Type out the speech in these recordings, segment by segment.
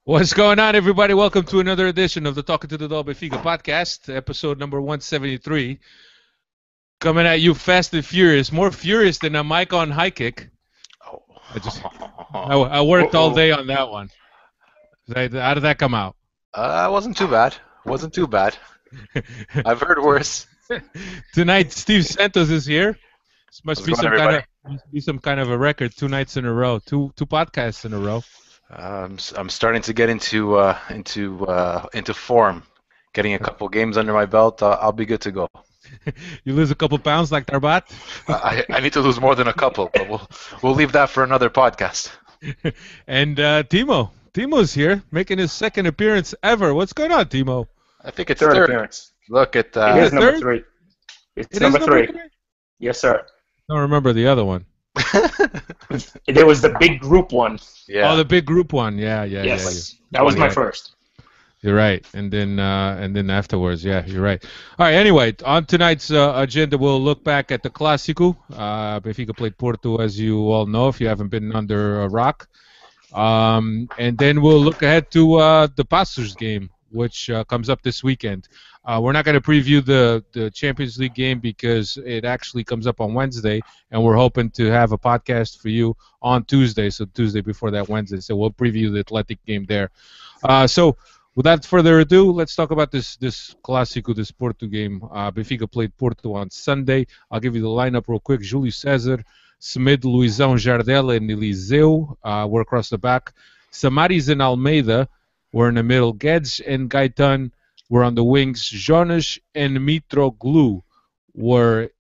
What's going on, everybody? Welcome to another edition of the Talking to the Dog Benfica podcast, episode number 173. Coming at you fast and furious, more furious than a mic on high kick. Oh. I worked all day on that one. How did that come out? Wasn't too bad. Wasn't too bad. I've heard worse. Tonight, Steve Santos is here. This must be some kind of a record. 2 nights in a row, two podcasts in a row. I'm starting to get into form. Getting a couple games under my belt, I'll be good to go. You lose a couple pounds like Tarbat? I need to lose more than a couple, but we'll leave that for another podcast. And Timo's here, making his second appearance ever. What's going on, Timo? I think it's third appearance. Look at It is number three. It's number three. Yes, sir. I don't remember the other one. There was the big group one. Yeah. Oh, the big group one. Yeah. Yes, that was my first. You're right, and then afterwards, yeah, you're right. All right. Anyway, on tonight's agenda, we'll look back at the clasico. Benfica played Porto, as you all know, if you haven't been under a rock. And then we'll look ahead to the Pacos game, which comes up this weekend. We're not going to preview the Champions League game because it actually comes up on Wednesday, and we're hoping to have a podcast for you on Tuesday, so Tuesday before that Wednesday. So we'll preview the Athletic game there. So without further ado, let's talk about this Clásico, this Porto game. Benfica played Porto on Sunday. I'll give you the lineup real quick. Júlio César, Smid, Luizão, Jardel, and Eliseu were across the back. Samaris and Almeida were in the middle. Guedes and Gaetan were on the wings. Jonas and Mitroglou were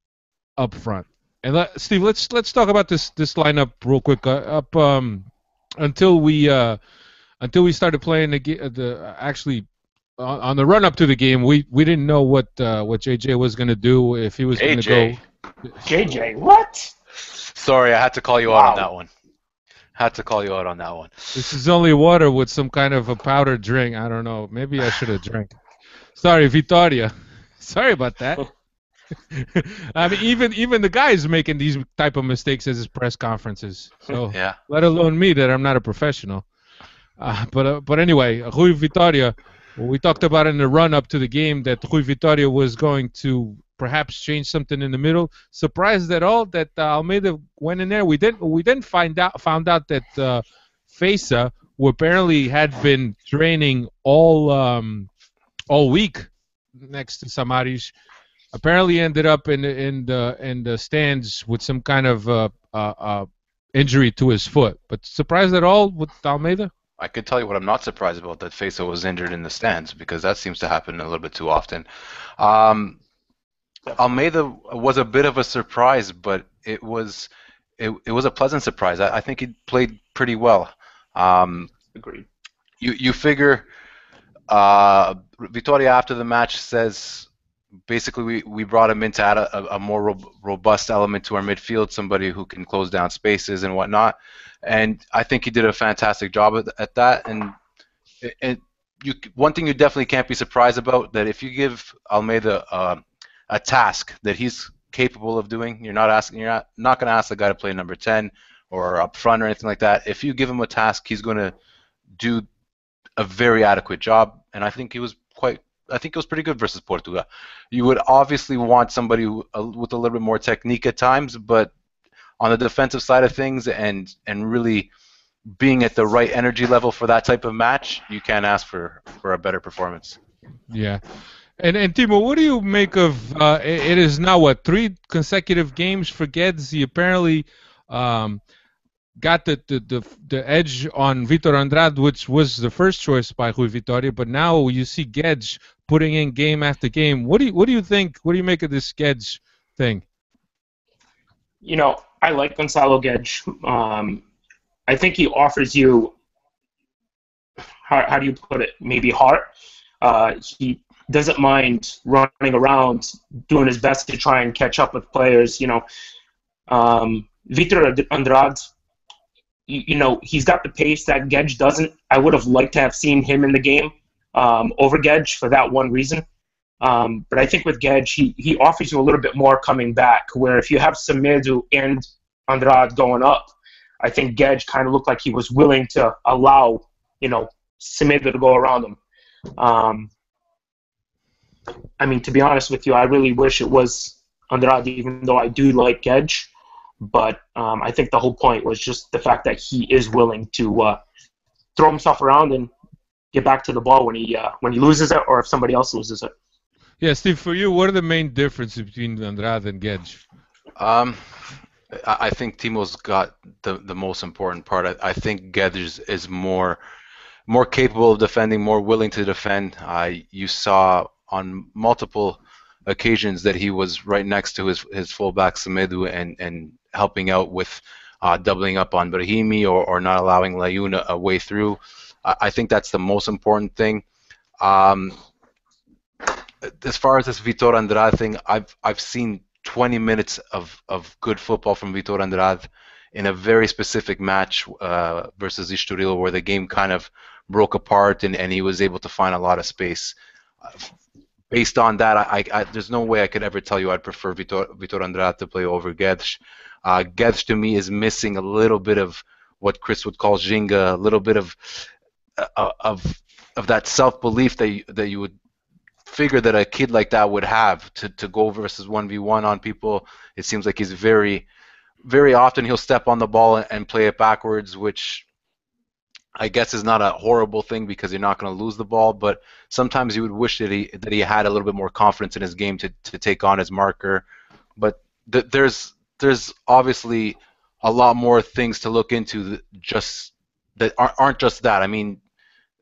up front. And Steve, let's talk about this lineup real quick. Until we started playing actually on the run up to the game, we didn't know what JJ was going to do, if he was going to go. JJ, what? Sorry, I had to call you out on that one. This is only water with some kind of a powdered drink. I don't know. Maybe I should have drank. Sorry, Vitória. Sorry about that. I mean, even the guys making these type of mistakes as his press conferences. So yeah. Let alone me, that I'm not a professional. But anyway, Rui Vitória. We talked about in the run up to the game that Rui Vitória was going to perhaps change something in the middle. Surprised at all that Almeida went in there. We then found out that Feza, who apparently had been training all week next to Samaris, apparently ended up in the stands with some kind of injury to his foot. But surprised at all with Almeida? I can tell you what I'm not surprised about, that Feza was injured in the stands, because that seems to happen a little bit too often. Almeida was a bit of a surprise, but it was a pleasant surprise. I think he played pretty well. Agreed. You figure Vitória after the match says basically we brought him in to add a more robust element to our midfield, somebody who can close down spaces and whatnot. And I think he did a fantastic job at that. And one thing you definitely can't be surprised about, that if you give Almeida a task that he's capable of doing, you're not going to ask the guy to play number 10 or up front or anything like that. If you give him a task, he's going to do a very adequate job, and I think it was pretty good versus Portugal. You would obviously want somebody with a little bit more technique at times, but on the defensive side of things and really being at the right energy level for that type of match, you can't ask for a better performance. Yeah. And Timo, what do you make of it is now 3 consecutive games for Guedes? He apparently got the edge on Vitor Andrade, which was the first choice by Rui Vitória, but now you see Guedes putting in game after game. What do you think? What do you make of this Guedes thing? You know, I like Gonçalo Guedes. I think he offers you, how do you put it? Maybe heart. He doesn't mind running around, doing his best to try and catch up with players. You know, Vitor Andrade, you know, he's got the pace that Guedes doesn't. I would have liked to have seen him in the game over Guedes for that one reason. But I think with Guedes, he offers you a little bit more coming back, where if you have Semedo and Andrade going up, I think Guedes kind of looked like he was willing to allow, you know, Semedo to go around him. I mean, to be honest with you, I really wish it was Andrade, even though I do like Gedge. But I think the whole point was just the fact that he is willing to throw himself around and get back to the ball when he loses it, or if somebody else loses it. Yeah, Steve, for you, what are the main differences between Andrade and Gedge? I think Timo's got the most important part. I think Gedge is more capable of defending, more willing to defend. You saw on multiple occasions that he was right next to his fullback Semedo and helping out with doubling up on Brahimi or not allowing Layun a way through. I think that's the most important thing. As far as this Vitor Andrade thing, I've seen 20 minutes of good football from Vitor Andrade in a very specific match versus Estoril, where the game kind of broke apart and he was able to find a lot of space. Based on that, I there's no way I could ever tell you I'd prefer Vitor Andrade to play over Gedge. Gedge to me is missing a little bit of what Chris would call Ginga, a little bit of that self-belief that you would figure that a kid like that would have to go versus 1v1 on people. It seems like he's very, very often he'll step on the ball and play it backwards, which I guess is not a horrible thing because you're not going to lose the ball, but sometimes you would wish that he had a little bit more confidence in his game to take on his marker. But there's obviously a lot more things to look into that aren't just that. I mean,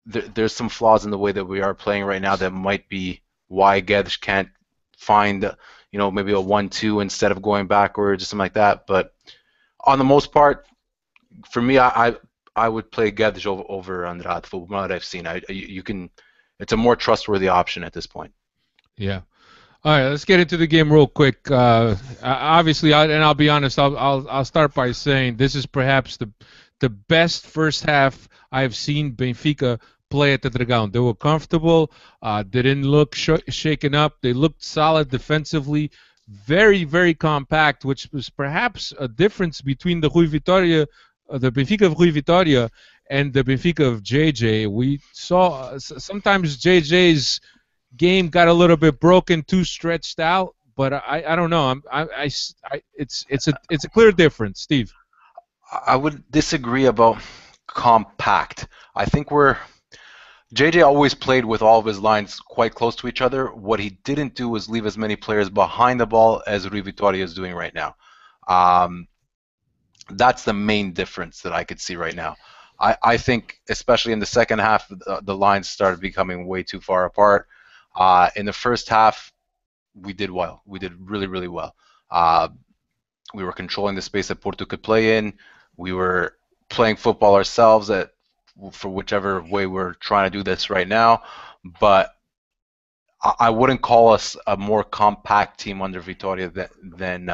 there's some flaws in the way that we are playing right now that might be why Gedge can't find, maybe a 1-2 instead of going backwards or something like that. But on the most part, for me, I would play Gedge over Andrade from what I've seen. It's a more trustworthy option at this point. Yeah. All right, let's get into the game real quick. Obviously, I'll be honest. I'll start by saying this is perhaps the best first half I've seen Benfica play at the Dragão. They were comfortable. They didn't look shaken up. They looked solid defensively. Very, very compact, which was perhaps a difference between the the Benfica of Rui Vitória and the Benfica of JJ. We saw sometimes JJ's game got a little bit broken, too stretched out, but I don't know. It's a clear difference, Steve. I would disagree about compact. I think JJ always played with all of his lines quite close to each other. What he didn't do was leave as many players behind the ball as Rui Vitória is doing right now. That's the main difference that I could see right now. I think, especially in the second half, the lines started becoming way too far apart. In the first half, we did well. We did really, really well. We were controlling the space that Porto could play in. We were playing football ourselves for whichever way we're trying to do this right now. But I wouldn't call us a more compact team under Vitória than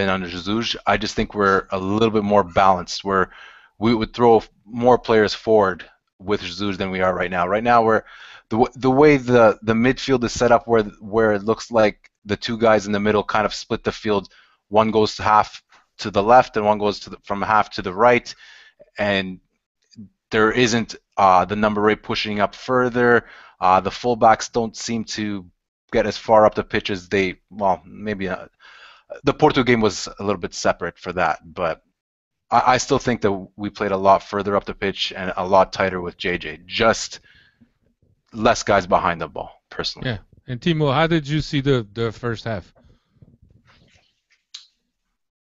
under Jesus. I just think we're a little bit more balanced, where we would throw more players forward with Jesus than we are right now. Right now, the way the midfield is set up, where it looks like the two guys in the middle kind of split the field. One goes half to the left, and one goes from half to the right, and there isn't the number 8 pushing up further. The fullbacks don't seem to get as far up the pitch as maybe. The Porto game was a little bit separate for that, but I still think that we played a lot further up the pitch and a lot tighter with JJ. Just less guys behind the ball, personally. Yeah. And Timo, how did you see the first half?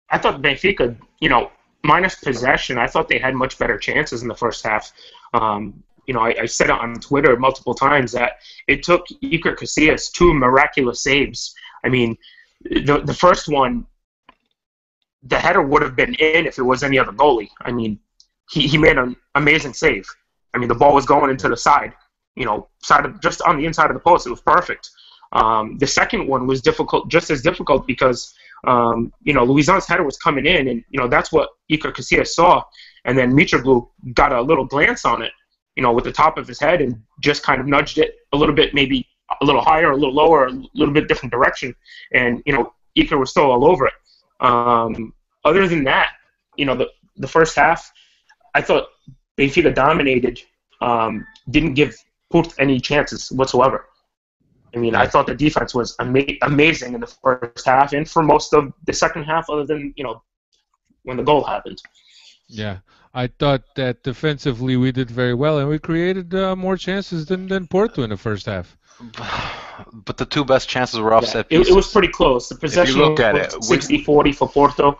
I thought Benfica, minus possession, I thought they had much better chances in the first half. I said it on Twitter multiple times that it took Iker Casillas 2 miraculous saves. I mean, the first one, the header would have been in if it was any other goalie. I mean, he made an amazing save. I mean, the ball was going into the side, just on the inside of the post. It was perfect. The second one was just as difficult because, Luizan's header was coming in, and, that's what Iker Casillas saw. And then Mitroglou got a little glance on it, with the top of his head and just kind of nudged it a little bit, maybe a little higher, a little lower, a little bit different direction. And, Iker was still all over it. Other than that, the first half, I thought Benfica dominated didn't give Porto any chances whatsoever. I mean, I thought the defense was amazing in the first half and for most of the second half, other than when the goal happened. Yeah, I thought that defensively we did very well, and we created more chances than Porto in the first half. But the two best chances were offset pieces. It was pretty close. The possession was 60-40 for Porto.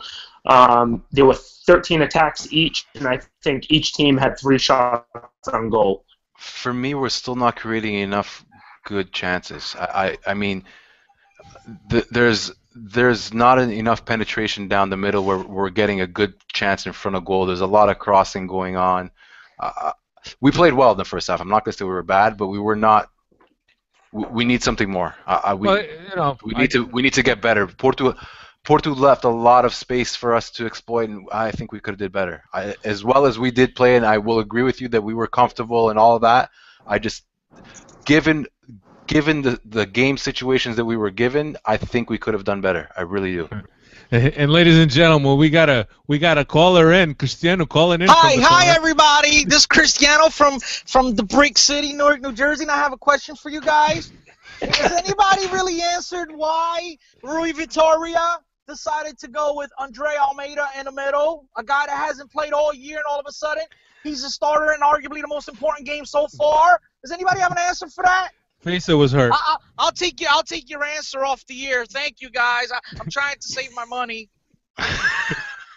There were 13 attacks each, and I think each team had 3 shots on goal. For me, we're still not creating enough good chances. I mean, there's not enough penetration down the middle where we're getting a good chance in front of goal. There's a lot of crossing going on. We played well in the first half. I'm not going to say we were bad, but we were not. We need something more. We need to get better. Porto left a lot of space for us to exploit, and I think we could have did better. As well as we did play, and I will agree with you that we were comfortable and all of that. I just, given the game situations that we were given, I think we could have done better. I really do. And ladies and gentlemen, we got a caller in, Cristiano calling in. Hi everybody. This is Cristiano from the Brick City, Newark, New Jersey, and I have a question for you guys. Has anybody really answered why Rui Vitória decided to go with Andre Almeida in the middle, a guy that hasn't played all year, and all of a sudden he's a starter in arguably the most important game so far? Does anybody have an answer for that? Fesa was hurt. I'll take your answer off the air. Thank you, guys. I'm trying to save my money.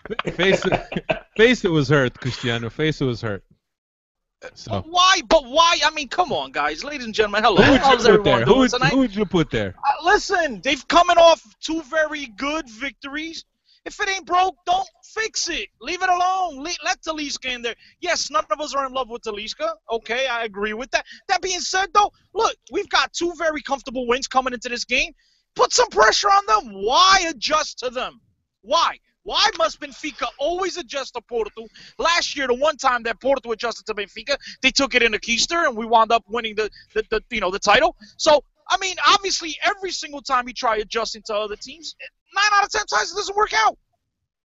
Fesa was hurt, Cristiano. Fesa was hurt. So. But why? I mean, come on, guys. Ladies and gentlemen, hello. How's everyone doing tonight? Who would you put there? Listen, they've coming off 2 very good victories. If it ain't broke, don't fix it. Leave it alone. Let Talisca in there. Yes, none of us are in love with Talisca. Okay, I agree with that. That being said, though, look, we've got 2 very comfortable wins coming into this game. Put some pressure on them. Why adjust to them? Why? Why must Benfica always adjust to Porto? Last year, the one time that Porto adjusted to Benfica, they took it in the keister, and we wound up winning the title. So, I mean, obviously, every single time you try adjusting to other teams, 9 out of 10 times it doesn't work out.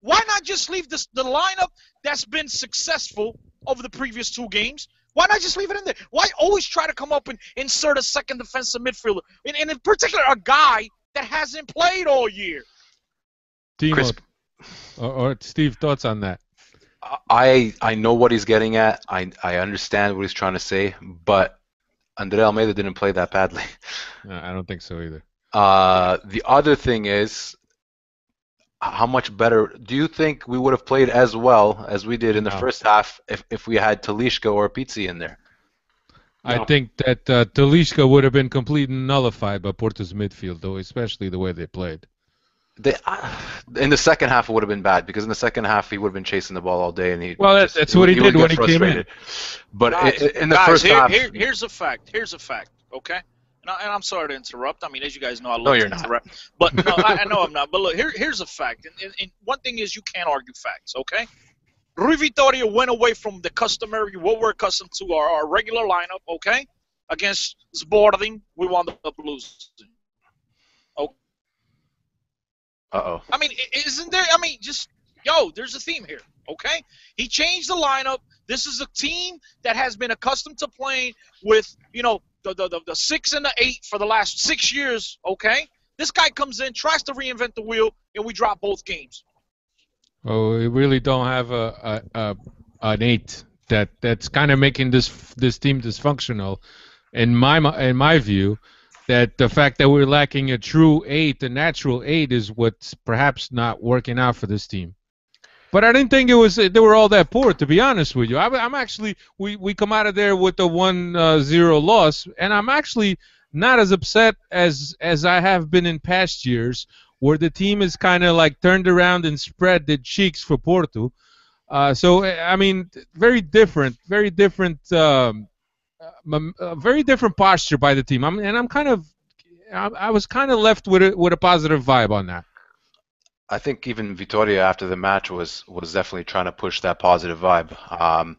Why not just leave the lineup that's been successful over the previous 2 games? Why not just leave it in there? Why always try to come up and insert a second defensive midfielder? And in particular, a guy that hasn't played all year. Timo, or Steve, thoughts on that? I know what he's getting at. I understand what he's trying to say, but Andre Almeida didn't play that badly. No, I don't think so either. The other thing is, how much better do you think we would have played as well as we did in the first half if we had Talisca or Pizzi in there? I think that Talisca would have been completely nullified by Porto's midfield, though, especially the way they played. In the second half, it would have been bad because in the second half he would have been chasing the ball all day, and that's what he did when he came in. But in the first half, here's a fact. Here's a fact. Okay. And I'm sorry to interrupt. I mean, as you guys know, I love to interrupt. But no, I know I'm not. But look, here's a fact. And one thing is you can't argue facts, okay? Rui Vitória went away from the customary, what we're accustomed to, our regular lineup, okay? Against Sporting, we wound up losing. Okay. Uh-oh. I mean, isn't there, there's a theme here, okay? He changed the lineup. This is a team that has been accustomed to playing with, the 6 and the 8 for the last 6 years, okay? This guy comes in, tries to reinvent the wheel, and we drop both games. Oh, we really don't have an 8 that's kind of making this team dysfunctional. In my view, that the fact that we're lacking a true 8, a natural 8, is what's perhaps not working out for this team. But I didn't think they were all that poor, to be honest with you. I'm actually we come out of there with a 1-0 loss, and I'm actually not as upset as I have been in past years, where the team is kind of like turned around and spread the cheeks for Porto. So I mean, very different posture by the team. I was kind of left with a positive vibe on that. I think even Vitória after the match was definitely trying to push that positive vibe.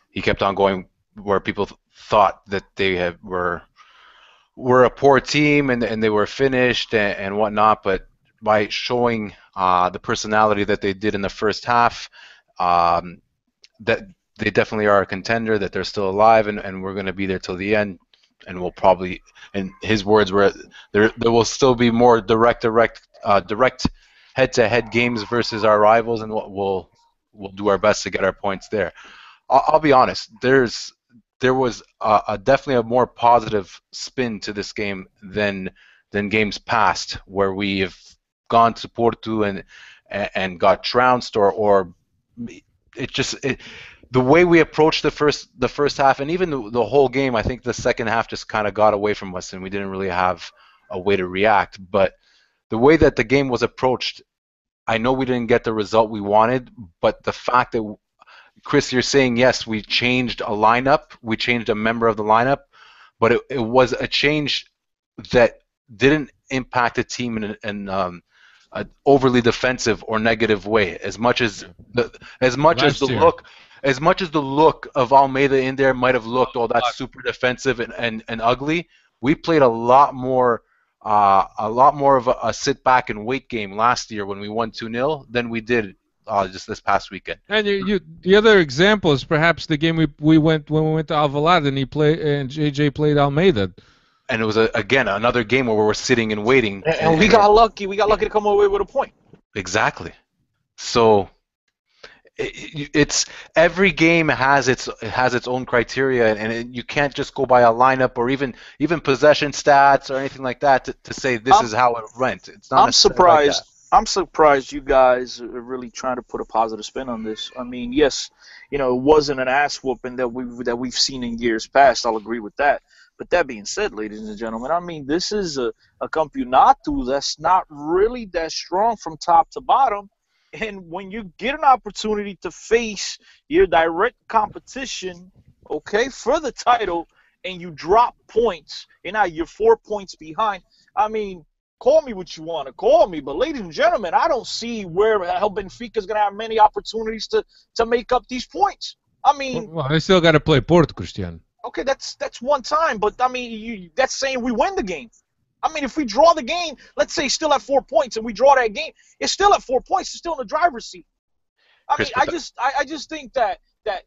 He kept on going where people thought that they were a poor team and they were finished and whatnot, but by showing the personality that they did in the first half, that they definitely are a contender, that they're still alive, and we're going to be there till the end. And we'll probably, and his words were, there will still be more direct head-to-head games versus our rivals, and we'll do our best to get our points there. I'll be honest. There was definitely a more positive spin to this game than games past, where we have gone to Porto and got trounced, or the way we approached the first half, and even the whole game. I think the second half just kind of got away from us, and we didn't really have a way to react. But the way that the game was approached, I know we didn't get the result we wanted, but the fact that, Chris, you're saying, yes, we changed a lineup, we changed a member of the lineup, but it was a change that didn't impact the team in an overly defensive or negative way. As much as the look of Almeida in there might have looked, oh, that's super defensive and ugly, we played a lot more of a sit back and wait game last year when we won 2-0 than we did just this past weekend. And the other example is perhaps the game we went when we went to Alvalade and JJ played Almeida. And it was again another game where we were sitting and waiting. And we got lucky. We got lucky to come away with a point. Exactly. So it's every game has its own criteria, and you can't just go by a lineup or even possession stats or anything like that to say this is how it went. It's not. I'm surprised. Like I'm surprised you guys are really trying to put a positive spin on this. I mean, yes, it wasn't an ass whooping that we've seen in years past. I'll agree with that. But that being said, ladies and gentlemen, I mean, this is a campeonato that's not really that strong from top to bottom. And when you get an opportunity to face your direct competition, okay, for the title, and you drop points, and now you're 4 points behind, I mean, call me what you want to call me, but ladies and gentlemen, I don't see where Benfica is going to have many opportunities to make up these points. I mean, well, they still got to play Porto, Cristiano. Okay, that's one time, but I mean, that's saying we win the game. I mean, if we draw the game, let's say still at 4 points, and we draw that game, it's still at 4 points. It's still in the driver's seat. I mean, I just think that I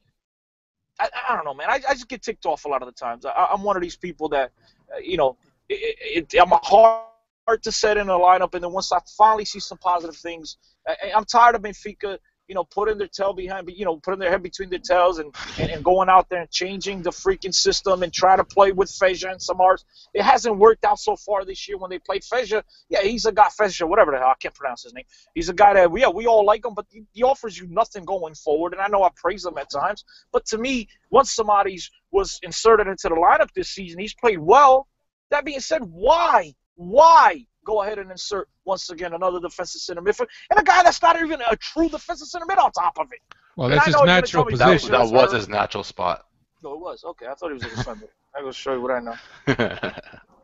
don't know, man. I just get ticked off a lot of the times. I'm one of these people that, I'm hard to set in a lineup, and then once I finally see some positive things, I'm tired of Benfica, putting their tail behind, putting their head between their tails and going out there and changing the freaking system and trying to play with Feja and Samars. It hasn't worked out so far this year when they played Feja. Yeah, he's a guy, Feja, whatever the hell, I can't pronounce his name. He's a guy that, we all like him, but he offers you nothing going forward, and I know I praise him at times. But to me, once somebody was inserted into the lineup this season, he's played well. That being said, why go ahead and insert, once again, another defensive center midfielder, and a guy that's not even a true defensive center mid on top of it? Well, that's his natural position. That was his natural spot. No, it was. Okay, I thought he was a defender. I will show you what I know.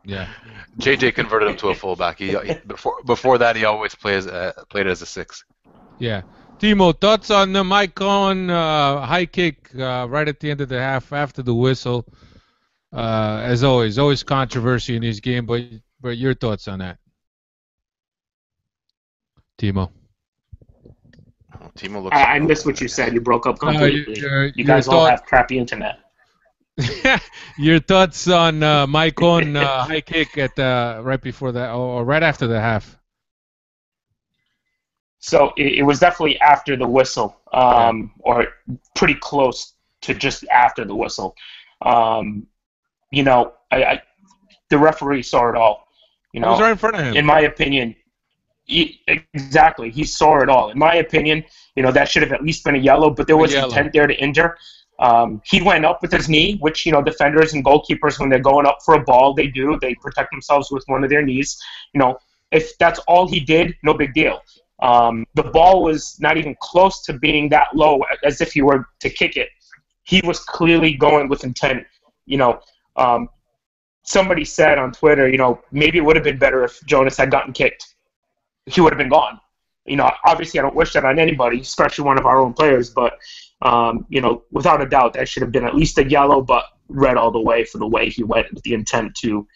Yeah. JJ converted him to a fullback. Before that, he always played as a 6. Yeah. Timo, thoughts on the Maicon high kick right at the end of the half after the whistle? As always controversy in this game, but your thoughts on that? Timo. Timo looks. I missed what you said. You broke up completely. You guys all have crappy internet. Your thoughts on Maicon high kick at right before that or right after the half? So it was definitely after the whistle, or pretty close to just after the whistle. The referee saw it all. It was right in front of him. In my opinion, exactly, he saw it all. In my opinion, that should have at least been a yellow, but there was intent there to injure. He went up with his knee, which, defenders and goalkeepers, when they're going up for a ball, they do. They protect themselves with one of their knees. If that's all he did, no big deal. The ball was not even close to being that low as if he were to kick it. He was clearly going with intent. Somebody said on Twitter, maybe it would have been better if Jonas had gotten kicked. He would have been gone. Obviously I don't wish that on anybody, especially one of our own players, but, without a doubt, that should have been at least a yellow, but red all the way for the way he went with the intent to.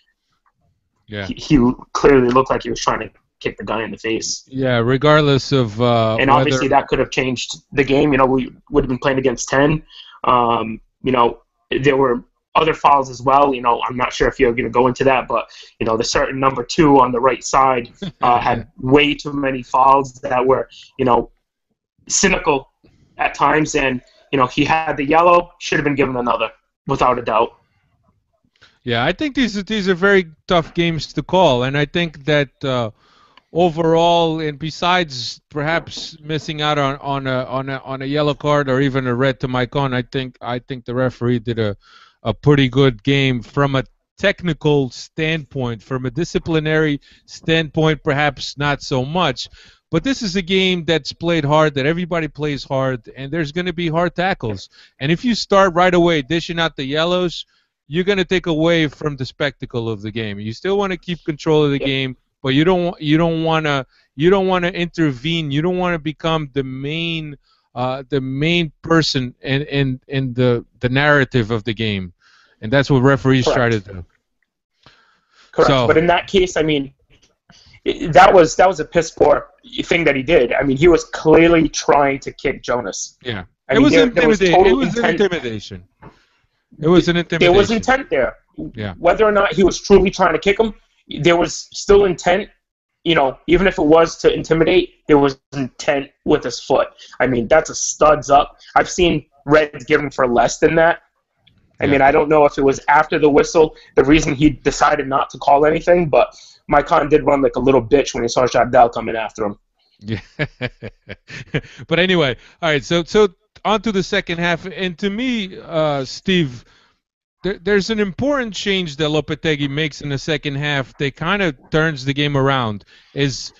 Yeah. He clearly looked like he was trying to kick the guy in the face. Yeah, regardless of and obviously that could have changed the game. We would have been playing against 10. You know, there were other fouls as well. You know, I'm not sure if you're going to go into that, but you know, the certain number 2 on the right side had way too many fouls that were, you know, cynical at times, and you know, he had the yellow, should have been given another, without a doubt. Yeah, I think these are very tough games to call, and I think that overall, and besides perhaps missing out on a yellow card or even a red to Maicon, I think the referee did a pretty good game from a technical standpoint. From a disciplinary standpoint, perhaps not so much. But this is a game that's played hard, that everybody plays hard, and there's going to be hard tackles. And if you start right away dishing out the yellows, you're going to take away from the spectacle of the game. You still want to keep control of the game, but you don't want to intervene. You don't want to become the main person in the narrative of the game, and that's what referees try to do. Correct. So, but in that case, I mean, that was a piss poor thing that he did. I mean, he was clearly trying to kick Jonas. Yeah, it was intimidation. It was an intimidation. It was an intimidation. There was intent there. Yeah. Whether or not he was truly trying to kick him, there was still intent. You know, even if it was to intimidate, there was intent with his foot. I mean, that's a studs up. I've seen reds given for less than that. I mean, I don't know if it was after the whistle, the reason he decided not to call anything, but Maicon did run like a little bitch when he saw Jardel coming after him. Yeah. But anyway, all right, so on to the second half. And to me, Steve, there's an important change that Lopetegui makes in the second half that kind of turns the game around, is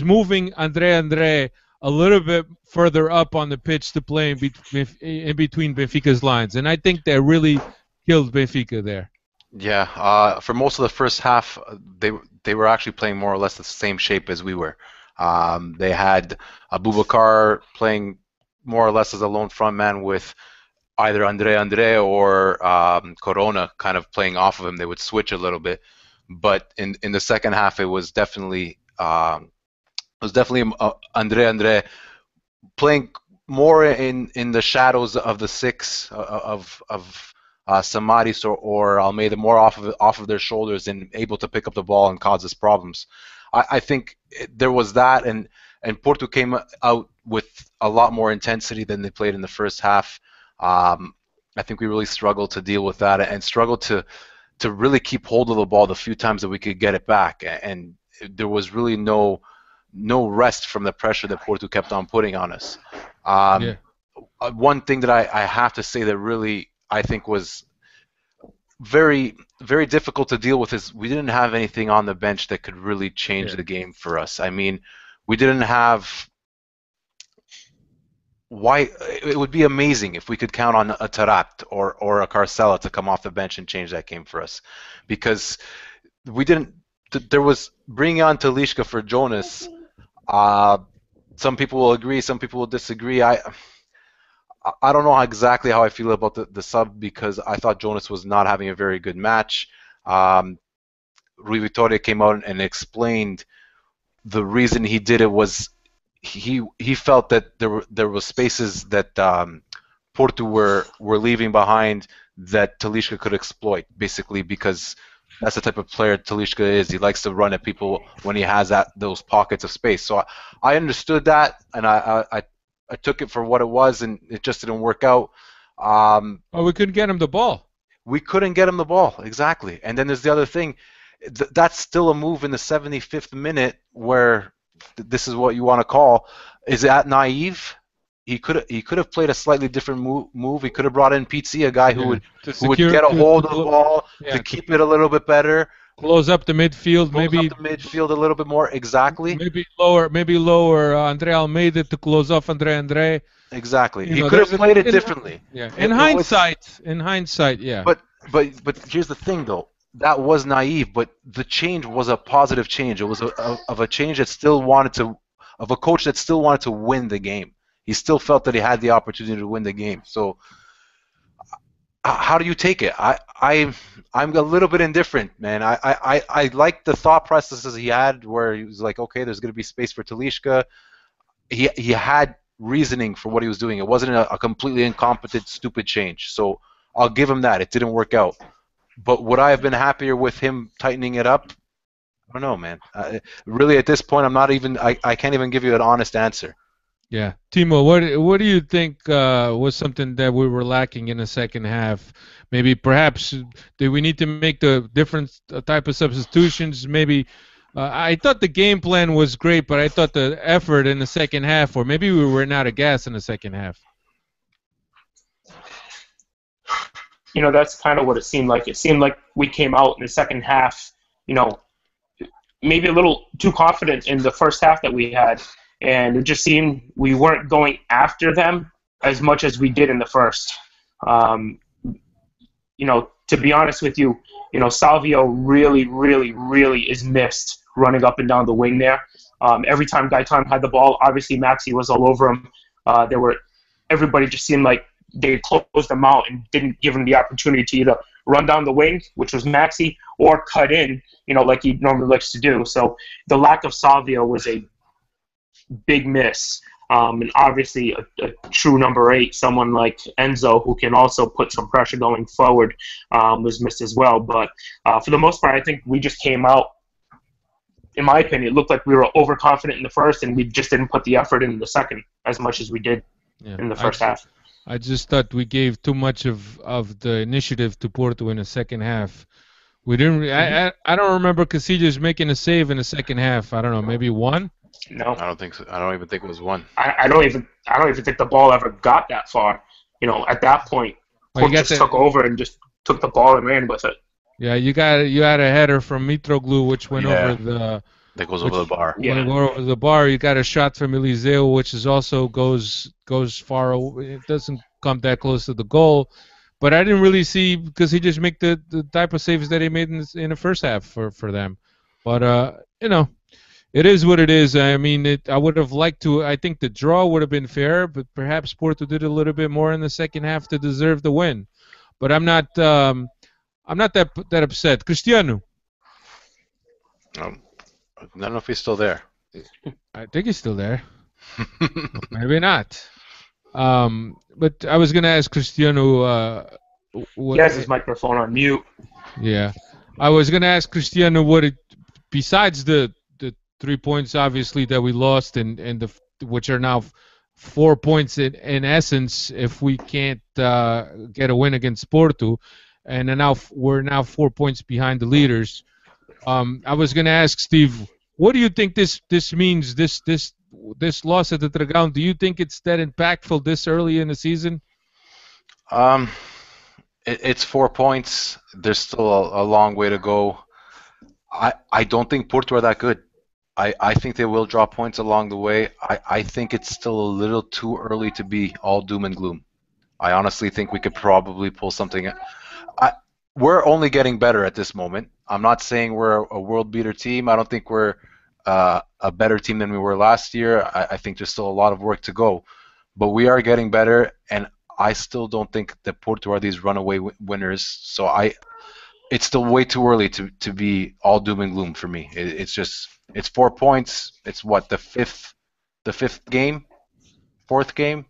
moving Andre a little bit further up on the pitch to play in between Benfica's lines. And I think that really killed Benfica there. Yeah, for most of the first half, they were actually playing more or less the same shape as we were. They had Abubakar playing more or less as a lone front man with either Andre or Corona kind of playing off of him. They would switch a little bit, but in the second half, it was definitely Andre playing more in the shadows of the six of Samaris or Almeida, more off of their shoulders and able to pick up the ball and cause us problems. I think there was that, and Porto came out with a lot more intensity than they played in the first half. I think we really struggled to deal with that and struggled to really keep hold of the ball the few times that we could get it back. And there was really no rest from the pressure that Porto kept on putting on us. One thing that I have to say that really I think was very, very difficult to deal with is we didn't have anything on the bench that could really change the game for us. I mean, we didn't have... Why it would be amazing if we could count on a Tarat or a Carcella to come off the bench and change that game for us, because we didn't. There was bringing on Talisca for Jonas. Some people will agree, some people will disagree. I don't know exactly how I feel about the sub, because I thought Jonas was not having a very good match. Rui Vitória came out and explained the reason he did it was he felt that there were spaces that Porto were leaving behind that Talisca could exploit, basically, because that's the type of player Talisca is. He likes to run at people when he has those pockets of space. So I understood that, and I took it for what it was, and it just didn't work out. We couldn't get him the ball. We couldn't get him the ball, exactly. And then there's the other thing. That's still a move in the 75th minute where this is what you want to call. Is that naive? He could have played a slightly different move. He could have brought in Pizzi, a guy who would get a hold of the ball, to keep it a little bit better. Close up the midfield, maybe up the midfield a little bit more. Exactly. Maybe lower Andre Almeida to close off Andre. Exactly. He could have played it differently. Yeah. In hindsight, yeah. But here's the thing, though. That was naive, but the change was a positive change. It was of a change that still of a coach that still wanted to win the game. He still felt that he had the opportunity to win the game. So how do you take it? I'm a little bit indifferent, man. I like the thought processes he had, where he was like, okay, there's going to be space for Talisca. He had reasoning for what he was doing. It wasn't a completely incompetent, stupid change. So I'll give him that. It didn't work out. But would I have been happier with him tightening it up? I don't know, man. Really, at this point, I'm not even. I can't even give you an honest answer. Yeah, Timo, what do you think was something that we were lacking in the second half? Maybe perhaps do we need to make the different type of substitutions? Maybe I thought the game plan was great, but I thought the effort in the second half, or maybe we were out of gas in the second half. You know, that's kind of what it seemed like. It seemed like we came out in the second half, you know, maybe a little too confident in the first half that we had. And it just seemed we weren't going after them as much as we did in the first. You know, to be honest with you, you know, Salvio really, really, really is missed running up and down the wing there. Every time Gaetan had the ball, obviously Maxi was all over him. Everybody just seemed like they closed them out and didn't give him the opportunity to either run down the wing, which was Maxi, or cut in, you know, like he normally likes to do. So the lack of Salvio was a big miss. And obviously a true number 8, someone like Enzo, who can also put some pressure going forward, was missed as well. But for the most part, I think we just came out, in my opinion, it looked like we were overconfident in the first, and we just didn't put the effort in the second as much as we did in the first half. I just thought we gave too much of the initiative to Porto in the second half. We didn't. I don't remember Casillas making a save in the second half. I don't know, maybe one. No, I don't think so. I don't even think it was one. I don't even think the ball ever got that far. You know, at that point, Porto just took over and just took the ball and ran with it. Yeah, you had a header from Mitroglou which went over the. That goes over the bar. Yeah. When it goes over the bar, you got a shot from Eliseu, which is also goes far away. It doesn't come that close to the goal, but I didn't really see because he just make the type of saves that he made in the first half for them. But you know, it is what it is. I mean, I would have liked to. I think the draw would have been fair, but perhaps Porto did a little bit more in the second half to deserve the win. But I'm not that upset. Cristiano. I don't know if he's still there. I think he's still there. Maybe not. But I was gonna ask Cristiano. He has his microphone on mute. Yeah, I was gonna ask Cristiano besides the 3 points obviously that we lost and which are now 4 points in essence if we can't get a win against Porto, and then we're 4 points behind the leaders. I was gonna ask Steve, what do you think this means? This loss at the Dragão, do you think it's that impactful this early in the season? It's 4 points. There's still a long way to go. I don't think Porto are that good. I think they will drop points along the way. I think it's still a little too early to be all doom and gloom. I honestly think we could probably pull something. We're only getting better at this moment. I'm not saying we're a world beater team. I don't think we're a better team than we were last year. I think there's still a lot of work to go. But we are getting better, and I still don't think that Porto are these runaway winners. So it's still way too early to be all doom and gloom for me. It's 4 points. It's what, the fifth game, fourth game.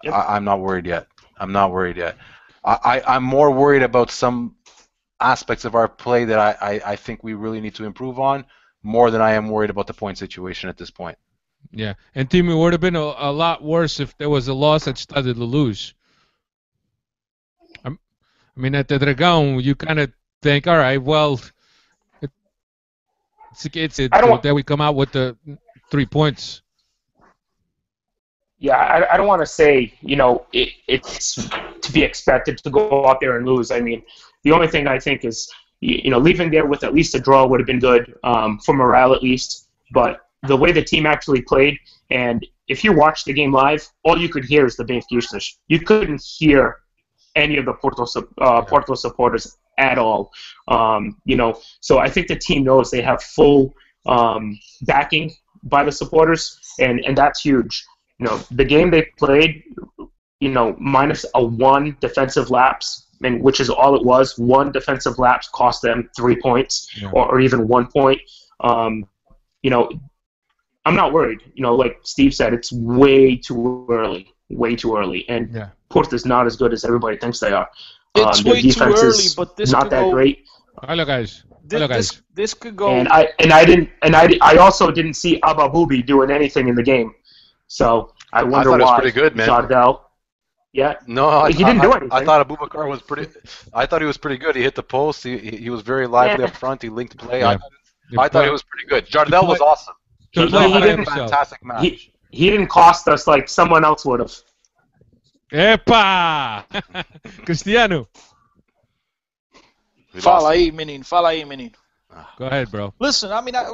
Yep. I'm not worried yet. I'm more worried about some aspects of our play that I think we really need to improve on more than I am worried about the point situation at this point. Yeah, and Timo, it would have been a lot worse if there was a loss at Stade de Luz. I mean, at the Dragão, you kind of think, all right, well, that we come out with the 3 points. Yeah, I don't want to say, you know, it's to be expected to go out there and lose. I mean, the only thing I think is, you know, leaving there with at least a draw would have been good for morale at least. But the way the team actually played, and if you watch the game live, all you could hear is the Benfica. You couldn't hear any of the Porto supporters at all. You know, so I think the team knows they have full backing by the supporters, and that's huge. You know, the game they played, you know, minus a 1 defensive lapse, and which is all it was. 1 defensive lapse cost them 3 points, or even 1 point. You know, I'm not worried. Like Steve said, it's way too early. Way too early. And Yeah. Porto's not as good as everybody thinks they are. It's Their way too defense early, is but this not could that go. great. Hello, guys. Hello, guys. This could go. And I also didn't see Ababubi doing anything in the game. So I wonder thought it was why. pretty good, man. Jardel. Yeah. No, He didn't do anything. I thought Abubakar was pretty. I thought he was pretty good. He hit the post. He was very lively up front. He linked play. Yeah. I thought he was pretty good. Jardel was awesome. To He- play he by didn't- himself. Fantastic match. He didn't cost us like someone else would have. Epa! Cristiano. We Fala lost. aí, menino. Fala aí, menino. Go ahead, bro. Listen, I mean, I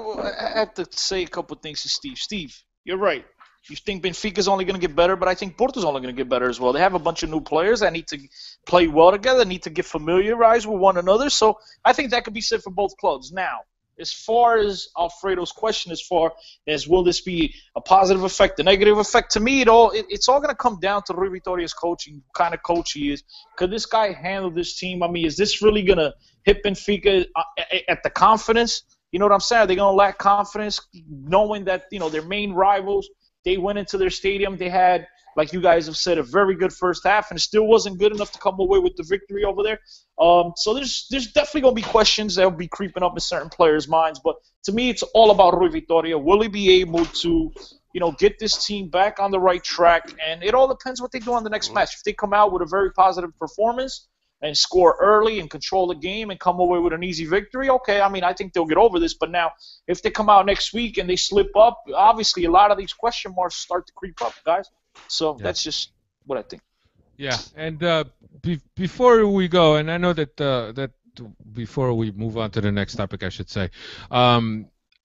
have to say a couple of things to Steve. Steve, you're right. You think Benfica's only going to get better, but I think Porto's only going to get better as well. They have a bunch of new players that need to play well together, need to get familiarized with one another. So I think that could be said for both clubs. Now, as far as Alfredo's question, as far as will this be a positive effect, a negative effect, to me, it's all going to come down to Rui Vitoria's coaching, what kind of coach he is. Could this guy handle this team? I mean, is this really going to hit Benfica at the confidence? You know what I'm saying? Are they going to lack confidence knowing that, their main rivals, they went into their stadium, they had, like you guys have said, a very good first half, and it still wasn't good enough to come away with the victory over there. So there's definitely going to be questions that will be creeping up in certain players' minds. But to me, it's all about Rui Vitoria. Will he be able to, get this team back on the right track? And it all depends what they do on the next match. If they come out with a very positive performance and score early and control the game and come away with an easy victory, okay, I mean, I think they'll get over this. But now, if they come out next week and they slip up, obviously a lot of these question marks start to creep up, guys. So that's just what I think. Yeah, and before we go, and I know that before we move on to the next topic, I should say,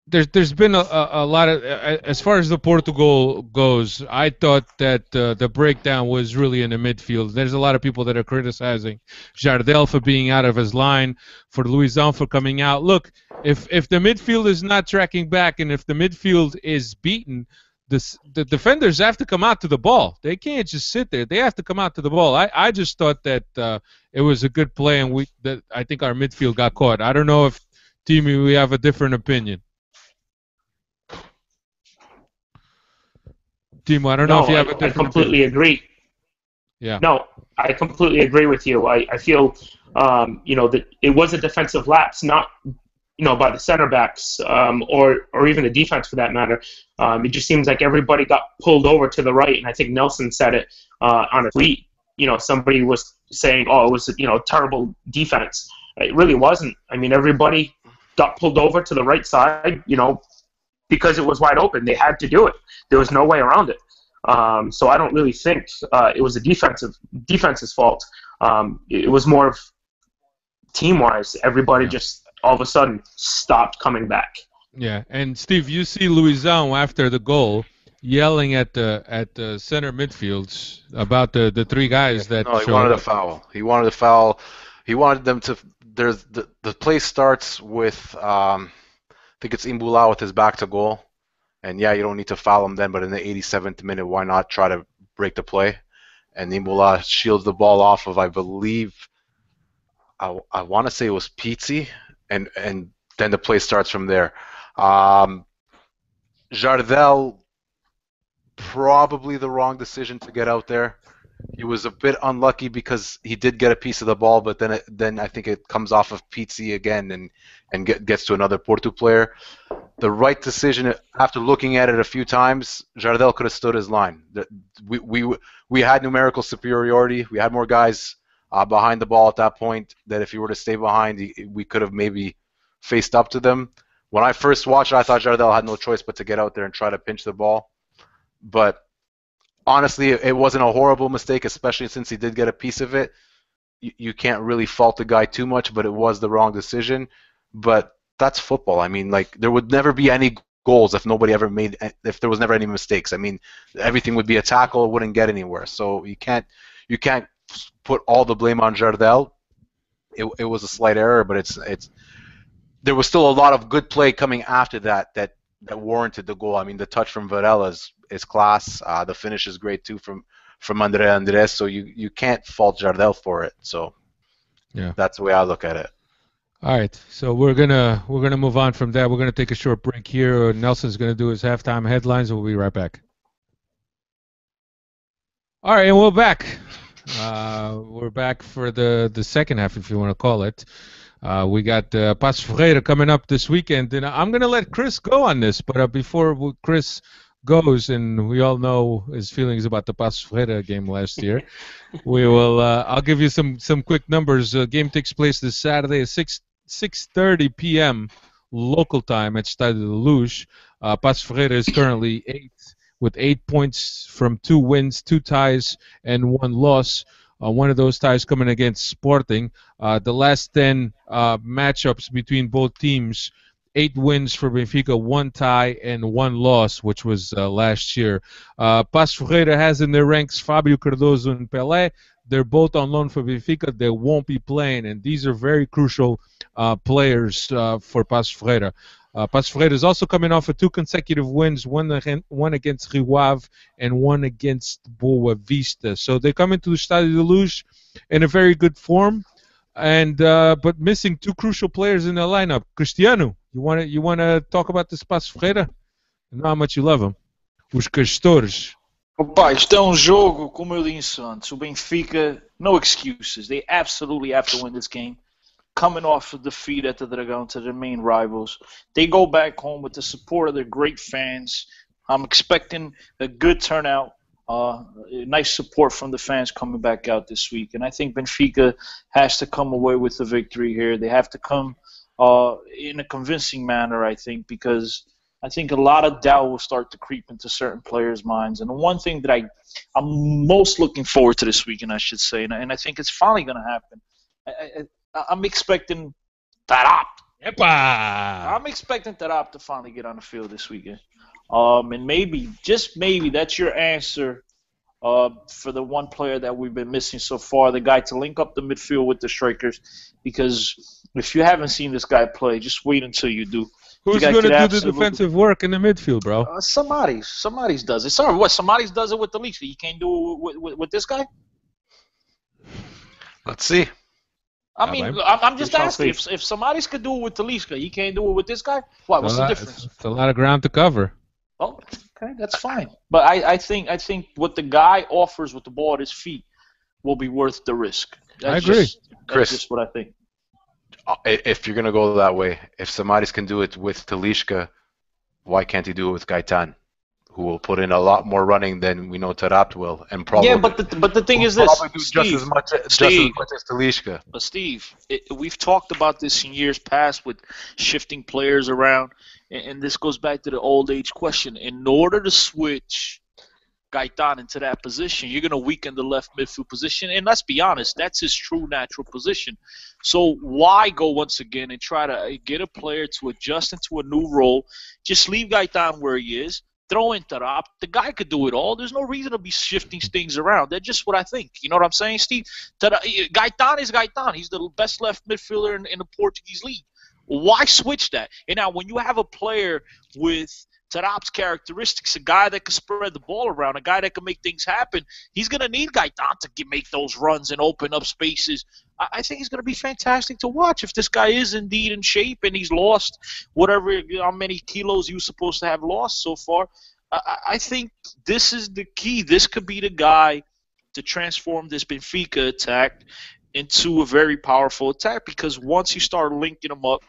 there's been a lot of, as far as the Portugal goes, I thought that the breakdown was really in the midfield. There's a lot of people that are criticizing Jardel for being out of his line, for Luizão for coming out. Look, if the midfield is not tracking back, and if the midfield is beaten, the defenders have to come out to the ball. They can't just sit there. They have to come out to the ball. I just thought that it was a good play, and that I think our midfield got caught. I don't know if, Timmy, we have a different opinion. Timo, I don't know if you have a different I completely agree. Yeah. No, I completely agree with you. I feel, that it was a defensive lapse, not, by the center backs or even the defense for that matter. It just seems like everybody got pulled over to the right, and I think Nelson said it on a tweet. Somebody was saying, "Oh, it was terrible defense." It really wasn't. I mean, everybody got pulled over to the right side, because it was wide open. They had to do it. There was no way around it. So I don't really think it was a defense's fault. It was more of team-wise. Everybody just all of a sudden stopped coming back. Yeah, and Steve, you see Luizão after the goal yelling at the center midfields about the three guys that. No, he wanted a foul. He wanted a foul. He wanted them to. There's the play starts with I think it's Imbula with his back to goal, and you don't need to foul him then. But in the 87th minute, why not try to break the play? And Imbula shields the ball off of, I believe, I want to say it was Pizzi, and then the play starts from there. Jardel, probably the wrong decision to get out there. He was a bit unlucky because he did get a piece of the ball, but then I think it comes off of Pizzi again and gets to another Porto player. The right decision, after looking at it a few times, Jardel could have stood his line. We had numerical superiority. We had more guys behind the ball at that point, that if he were to stay behind, we could have maybe faced up to them. When I first watched it, I thought Jardel had no choice but to get out there and try to pinch the ball. But honestly, it wasn't a horrible mistake, especially since he did get a piece of it. You can't really fault the guy too much, but it was the wrong decision. But that's football. I mean, like, there would never be any goals if there was never any mistakes. I mean, everything would be a tackle, it wouldn't get anywhere. So you can't put all the blame on Jardel. It was a slight error, but there was still a lot of good play coming after that warranted the goal. I mean, the touch from Varela is class. The finish is great too from Andrés. So you can't fault Jardel for it. So that's the way I look at it. All right, so we're gonna move on from that. We're gonna take a short break here. Nelson's gonna do his halftime headlines. We'll be right back. All right, and we're back. We're back for the second half, if you want to call it. We got Pacos de Ferreira coming up this weekend, and I'm gonna let Chris go on this. But before Chris goes, and we all know his feelings about the Pacos de Ferreira game last year, we will. I'll give you some quick numbers. Game takes place this Saturday at 6:30 p.m. local time at Stade de Luz. Pacos de Ferreira is currently eighth with 8 points from 2 wins, 2 ties, and 1 loss. One of those ties coming against Sporting. The last 10 matchups between both teams, 8 wins for Benfica, 1 tie, and 1 loss, which was last year. Pacos de Ferreira has in their ranks Fabio Cardoso and Pelé. They're both on loan for Benfica. They won't be playing, and these are very crucial players for Pacos de Ferreira. Pacos de Ferreira is also coming off of 2 consecutive wins, one against Rio Ave and one against Boa Vista. So they come into the Estádio de Luz in a very good form, and but missing 2 crucial players in the lineup. Cristiano, you wanna talk about this Pacos de Ferreira? I know how much you love him. Os castores. Opa, isto é um jogo, como eu disse antes, o Benfica, no excuses. They absolutely have to win this game. Coming off a defeat at the Dragão to their main rivals. They go back home with the support of their great fans. I'm expecting a good turnout, nice support from the fans coming back out this week. And I think Benfica has to come away with the victory here. They have to come in a convincing manner, I think, because I think a lot of doubt will start to creep into certain players' minds. And the one thing that I'm most looking forward to this weekend, I should say, and I think it's finally going to happen, I'm expecting Tarap. Epa! I'm expecting Tarap to finally get on the field this weekend. And maybe, just maybe, that's your answer for the one player that we've been missing so far, the guy to link up the midfield with the strikers. Because if you haven't seen this guy play, just wait until you do. Who's going to do the defensive work in the midfield, bro? Somebody's does it. Sorry, what? Somebody's does it with the Leafs. You can't do it with this guy? Let's see. I mean, I'm just asking. If somebody's could do it with Talisca, he can't do it with this guy? What? What's the difference? It's a lot of ground to cover. Oh, okay, that's fine. But I think what the guy offers with the ball at his feet will be worth the risk. I agree. Chris, that's just what I think. If you're going to go that way, if somebody can do it with Talisca, why can't he do it with Gaetan, who will put in a lot more running than we know Taarabt will, and probably but the thing is this, Steve, just as much as Talisca. But Steve, we've talked about this in years past with shifting players around, and this goes back to the old age question. In order to switch Gaetan into that position, you're going to weaken the left midfield position, and let's be honest, that's his true natural position. So why go once again and try to get a player to adjust into a new role? Just leave Gaetan where he is. Throw in Tarap. The guy could do it all. There's no reason to be shifting things around. That's just what I think. You know what I'm saying, Steve? Gaetan is Gaetan. He's the best left midfielder in the Portuguese league. Why switch that? And now when you have a player with Tarap's characteristics, a guy that can spread the ball around, a guy that can make things happen, he's going to need Gaetan to make those runs and open up spaces. I think he's going to be fantastic to watch if this guy is indeed in shape and he's lost how many kilos he was supposed to have lost so far. I think this is the key. This could be the guy to transform this Benfica attack into a very powerful attack, because once you start linking them up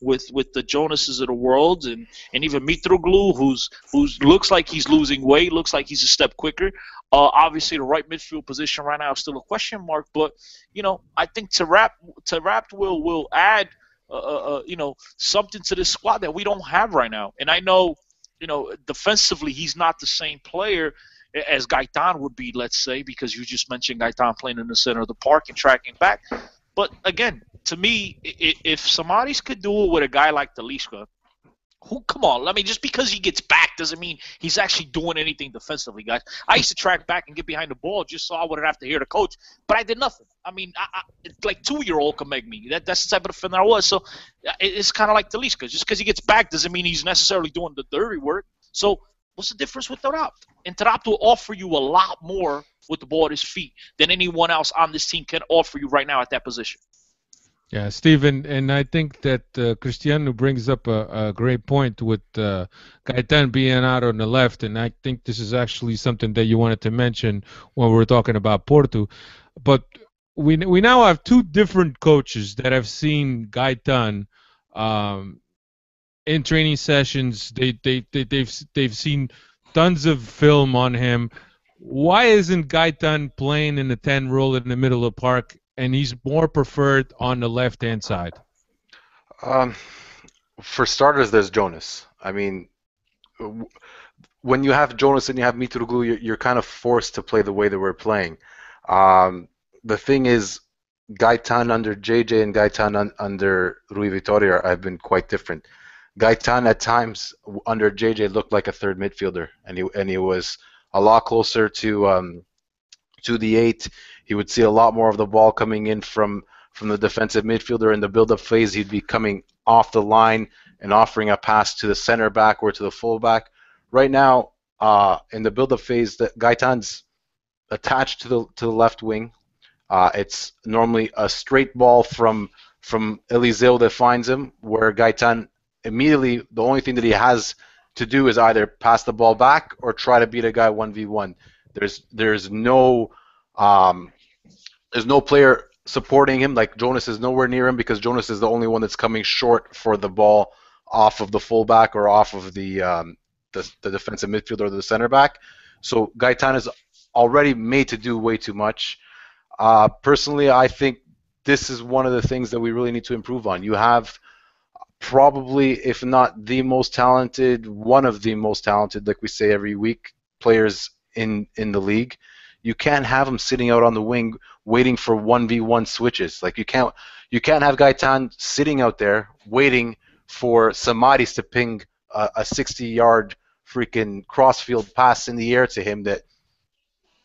with the Jonases of the world and even Mitroglou, who's looks like he's losing weight, looks like he's a step quicker. Obviously, the right midfield position right now is still a question mark, but I think Taarabt will add something to this squad that we don't have right now. And I know defensively he's not the same player as Gaetan would be, let's say, because you just mentioned Gaetan playing in the center of the park and tracking back. But again, to me, if somebody could do it with a guy like Talisca, come on, just because he gets back doesn't mean he's actually doing anything defensively, guys. I used to track back and get behind the ball just so I wouldn't have to hear the coach, but I did nothing. It's like 2-year-old can make me. That's the type of defender I was. So it's kind of like Talisca. Just because he gets back doesn't mean he's necessarily doing the dirty work. So what's the difference with Taarabt? And Taarabt will offer you a lot more with the ball at his feet than anyone else on this team can offer you right now at that position. Yeah, Stephen, and I think that Cristiano brings up a great point with Gaetan being out on the left, and I think this is actually something that you wanted to mention when we were talking about Porto. But we now have two different coaches that have seen Gaetan um, in training sessions. They've seen tons of film on him. Why isn't Gaetan playing in the 10 role in the middle of the park, and he's more preferred on the left hand side? Um, for starters, there's Jonas. I mean, when you have Jonas and you have Mitroglou, you're kind of forced to play the way that we're playing. The thing is, Gaetan under JJ and Gaetan under Rui Vitoria have been quite different. Gaetan at times under JJ looked like a third midfielder, and he was a lot closer to the 8. He would see a lot more of the ball coming in from the defensive midfielder. In the build-up phase, he'd be coming off the line and offering a pass to the center back or to the fullback. Right now, in the build-up phase, the Gaetan's attached to the left wing. It's normally a straight ball from Eliseu that finds him, where Gaetan immediately, the only thing that he has to do is either pass the ball back or try to beat a guy 1v1. There's no player supporting him. Like Jonas is nowhere near him because Jonas is the only one that's coming short for the ball off of the fullback or off of the defensive midfielder or the center back. So Gaetan is already made to do way too much. Personally, I think this is one of the things that we really need to improve on. You have probably, if not the most talented, one of the most talented, like we say every week, players in the league. You can't have him sitting out on the wing waiting for 1v1 switches. Like you can't have Gaetan sitting out there waiting for Samaris to ping a 60-yard freaking crossfield pass in the air to him that,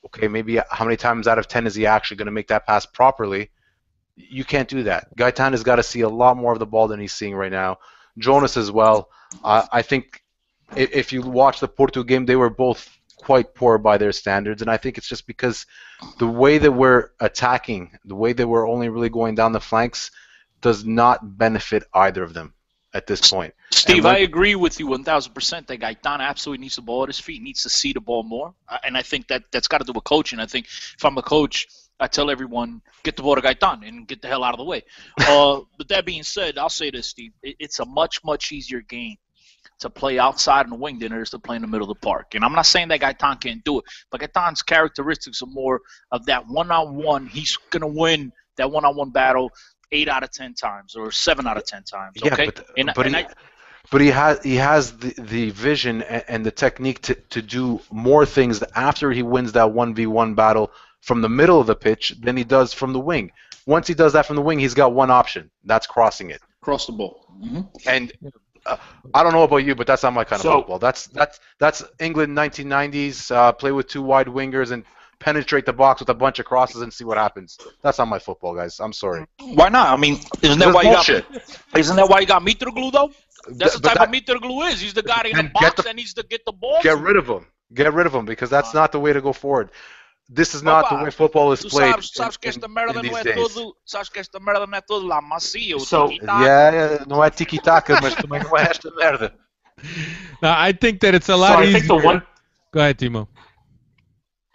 okay, maybe how many times out of 10 is he actually going to make that pass properly? You can't do that. Gaetan has got to see a lot more of the ball than he's seeing right now. Jonas as well. I think if you watch the Porto game, they were both quite poor by their standards, and I think it's just because the way that we're attacking, the way that we're only really going down the flanks, does not benefit either of them at this point. Steve, I agree with you 1,000% that Gaetan absolutely needs the ball at his feet, needs to see the ball more, and I think that's got to do with coaching. I think if I'm a coach, I tell everyone, get the ball to Gaetan and get the hell out of the way. But that being said, I'll say this, Steve. It's a much, much easier game to play outside in the wing than it is to play in the middle of the park. And I'm not saying that Gaetan can't do it, but Gaetan's characteristics are more of that one-on-one. He's going to win that one-on-one battle 8 out of 10 times or 7 out of 10 times. Okay? Yeah, but he has the vision and the technique to do more things after he wins that 1v1 battle from the middle of the pitch than he does from the wing. Once he does that from the wing, he's got one option. That's crossing it. Cross the ball. Mm-hmm. And I don't know about you, but that's not my kind of football. That's England 1990s. Play with 2 wide wingers and penetrate the box with a bunch of crosses and see what happens. That's not my football, guys. I'm sorry. Why not? I mean, isn't that why you got Mitroglou though? That's the type of Mitroglou is. He's the guy in the box that needs to get the ball. Get rid of him. Get rid of him because that's not the way to go forward. This is not the way football is played in these days. Sabes que esta merda não é toda lá macia. Yeah, não é tiki-taka, mas também não é esta merda. Now, I think that it's a lot easier. Go ahead, Timo.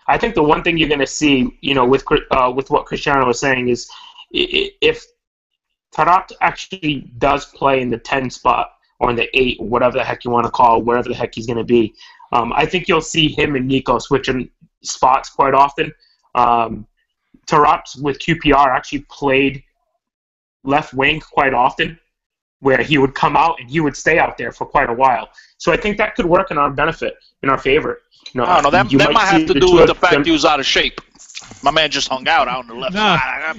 I think the one thing you're going to see, with what Cristiano was saying is if Tarat actually does play in the 10 spot or in the 8, whatever the heck you want to call it, wherever the heck he's going to be, I think you'll see him and Nico switching spots quite often. Tarat with QPR actually played left wing quite often, where he would come out and he would stay out there for quite a while. So I think that could work in our benefit, in our favor. I don't know. That might have to do with the fact he was out of shape. My man just hung out on the left side.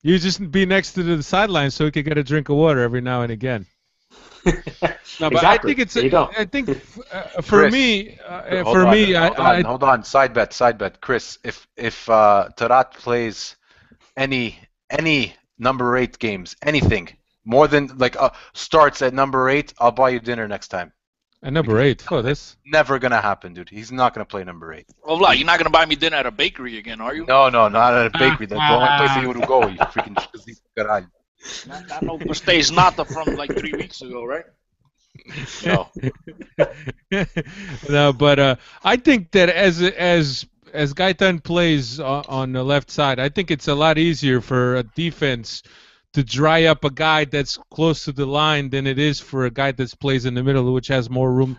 You just be next to the sideline so he could get a drink of water every now and again. No, but exactly. I think for me, hold on. Side bet, Chris. If Tarat plays any number 8 games, anything more than starts at number 8, I'll buy you dinner next time. And number 8. Oh, this. Never gonna happen, dude. He's not gonna play number 8. Oh, Vlad, you're not gonna buy me dinner at a bakery again, are you? No, not at a bakery. That's the only place you would go. You freaking caralho. Not no pastéis nata from like 3 weeks ago, right? No. No, but I think that as Gaitan plays on the left side, I think it's a lot easier for a defense to dry up a guy that's close to the line than it is for a guy that plays in the middle, which has more room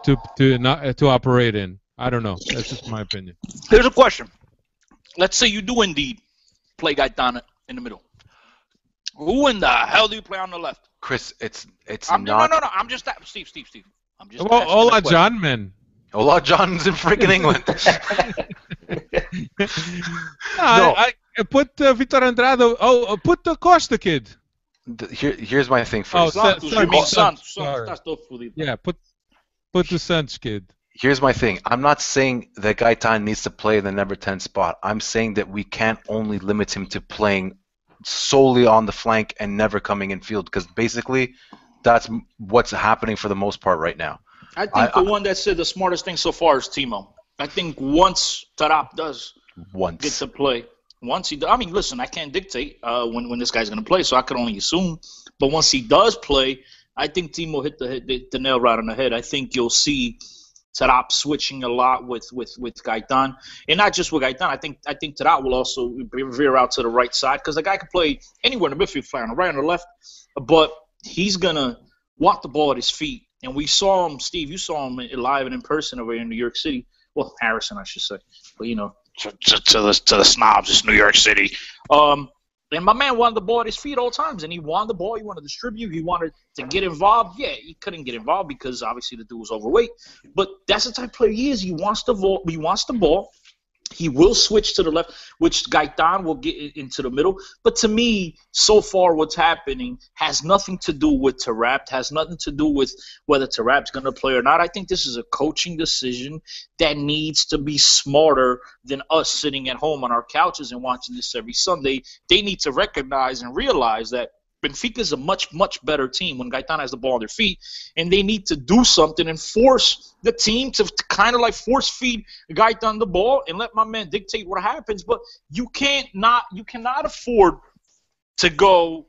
to operate in. I don't know. That's just my opinion. Here's a question. Let's say you do indeed play Gaitan in the middle. Who in the hell do you play on the left? Chris, it's No. not. I'm just Steve. I'm just Well, asking Ola the question. John, man. Ola John's in freaking England. No, I put Vitor Andrade. Put the Costa kid. Here's my thing Oh, first. Santos, sorry, you mean Santos, Santos. sorry. That's tough for you. Yeah, put the Santos kid. Here's my thing. I'm not saying that Gaitan needs to play in the number 10 spot. I'm saying that we can't only limit him to playing solely on the flank and never coming in field, because basically that's what's happening for the most part right now. I think the one that said the smartest thing so far is Timo. I think once Tarap does get to play, once he does, I mean, listen, I can't dictate when this guy's going to play, so I can only assume. But once he does play, I think Timo hit the nail right on the head. I think you'll see Tarap switching a lot with Gaitan, and not just with Gaitan. I think Tarap will also veer out to the right side, because the guy can play anywhere in the midfield, fly on the right or the left, but he's gonna want the ball at his feet. And we saw him, Steve. You saw him live and in person over here in New York City. Well, Harrison, I should say, but you know, to the snobs, it's New York City. And my man wanted the ball at his feet all times, and he wanted the ball. He wanted to distribute. He wanted to get involved. Yeah, he couldn't get involved because obviously the dude was overweight. But that's the type of player he is. He wants the ball. He wants the ball. He will switch to the left, which Gaitan will get into the middle. But to me, so far what's happening has nothing to do with Tarap, has nothing to do with whether Tarap's going to play or not. I think this is a coaching decision that needs to be smarter than us sitting at home on our couches and watching this every Sunday. They need to recognize and realize that Benfica is a much, much better team when Gaitan has the ball on their feet, and they need to do something and force the team to kind of like force feed Gaitan the ball and let my man dictate what happens. But you cannot afford to go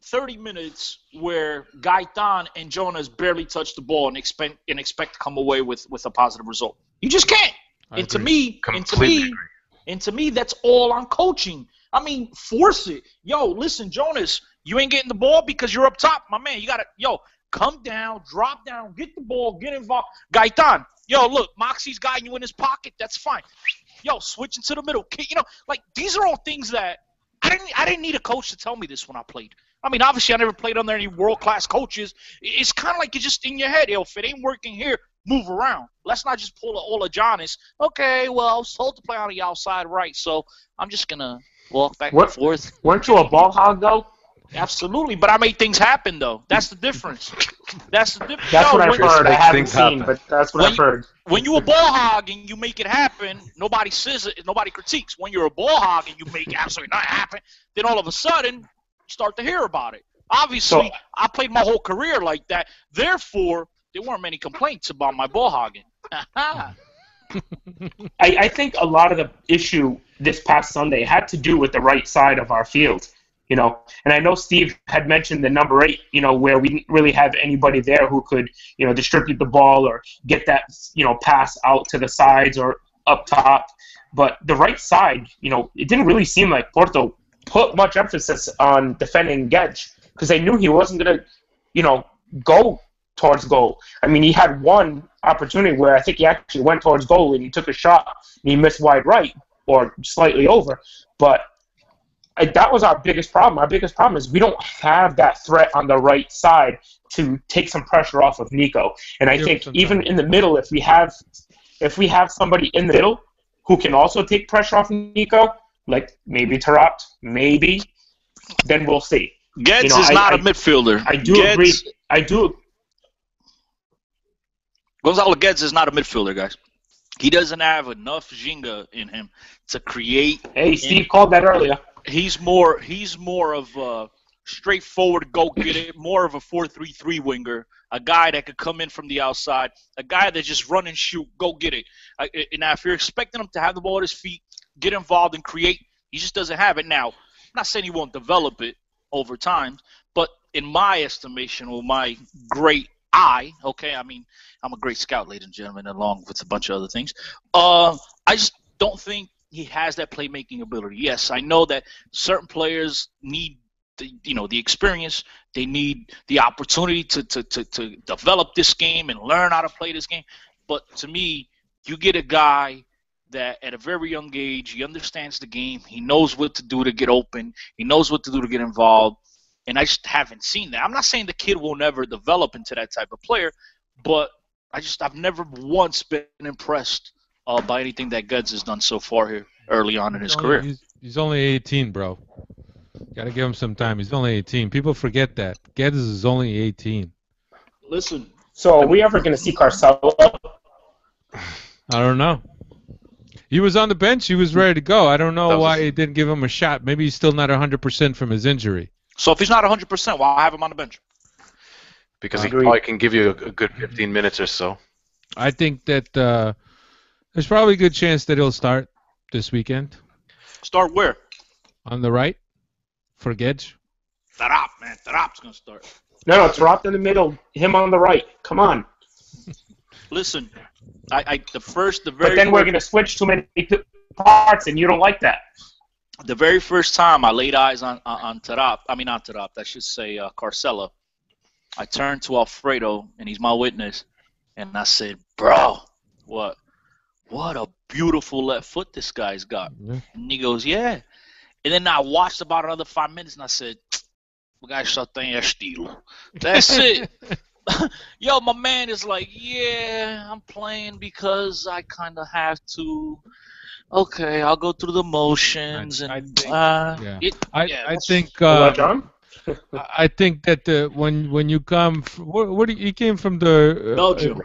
30 minutes where Gaitan and Jonas barely touch the ball and expect to come away with a positive result. You just can't. And to me, that's all on coaching. I mean, force it. Yo, listen, Jonas, you ain't getting the ball because you're up top. My man, you got to, come down, drop down, get the ball, get involved. Gaitan, look, Moxie's got you in his pocket. That's fine. Switch into the middle. These are all things that I didn't need a coach to tell me this when I played. I mean, obviously, I never played under any world-class coaches. It's kind of like you're just in your head. If it ain't working here, move around. Let's not just pull an Ola Jonas. Okay, well, I was told to play on the outside right, so I'm just going to walk back and forth. Weren't you a ball hog, though? Absolutely, but I made things happen, though. That's the difference. That's what I've heard. I haven't seen, but that's what I've heard. When you're a ball hog and you make it happen, nobody says it, nobody critiques. When you're a ball hog and you make absolutely nothing happen, then all of a sudden, you start to hear about it. Obviously, I played my whole career like that. Therefore, there weren't many complaints about my ball hogging. I think a lot of the issue this past Sunday had to do with the right side of our field. And I know Steve had mentioned the number 8, where we didn't really have anybody there who could, distribute the ball or get that, pass out to the sides or up top. But the right side, it didn't really seem like Porto put much emphasis on defending Gedge because they knew he wasn't going to, go towards goal. I mean, he had one opportunity where I think he actually went towards goal and he took a shot and he missed wide right or slightly over. But that was our biggest problem. Our biggest problem is we don't have that threat on the right side to take some pressure off of Nico. And I think even in the middle, if we have somebody in the middle who can also take pressure off Nico, like maybe Tarap, maybe, then we'll see. Gedge is not a midfielder. I do agree. Gonzalo Gedge is not a midfielder, guys. He doesn't have enough Ginga in him to create. Hey, Steve called that earlier. He's more of a straightforward go get it, more of a 4-3-3 winger. a guy that could come in from the outside, a guy that just run and shoot, go get it. Now, if you're expecting him to have the ball at his feet, get involved and create, he just doesn't have it. Now, I'm not saying he won't develop it over time, but in my estimation, or my great eye, okay, I mean, I'm a great scout, ladies and gentlemen, along with a bunch of other things. I just don't think he has that playmaking ability. Yes, I know that certain players need the experience. They need the opportunity to develop this game and learn how to play this game. But to me, you get a guy that at a very young age, he understands the game. He knows what to do to get open. He knows what to do to get involved. And I just haven't seen that. I'm not saying the kid will never develop into that type of player, but I've never once been impressed by anything that Guds has done so far here early on in his career. He's only 18, bro. Got to give him some time. He's only 18. People forget that. Guedes is only 18. Listen. So are we ever going to see Carcelo? I don't know. He was on the bench. He was ready to go. I don't know why he didn't give him a shot. Maybe he's still not 100% from his injury. So if he's not 100%, why have him on the bench? Because he probably can give you a good 15 minutes or so. I think that there's probably a good chance that he'll start this weekend. Start where? On the right for Guedes. Tarap, man. Tarap's going to start. No, it's Tarap in the middle, him on the right. Come on. Listen, the very. But then we're going to switch too many parts, and you don't like that. The very first time I laid eyes on Tarap, not Tarap, I should say Carcelo, I turned to Alfredo, and he's my witness, and I said, bro, what a beautiful left foot this guy's got. Yeah. And he goes, yeah. And then I watched about another 5 minutes, and I said, o gajo só tem estilo. That's it. Yo, my man is like, yeah, I'm playing because I kind of have to. Okay, I'll go through the motions. I think that when you come, he came from the Belgium.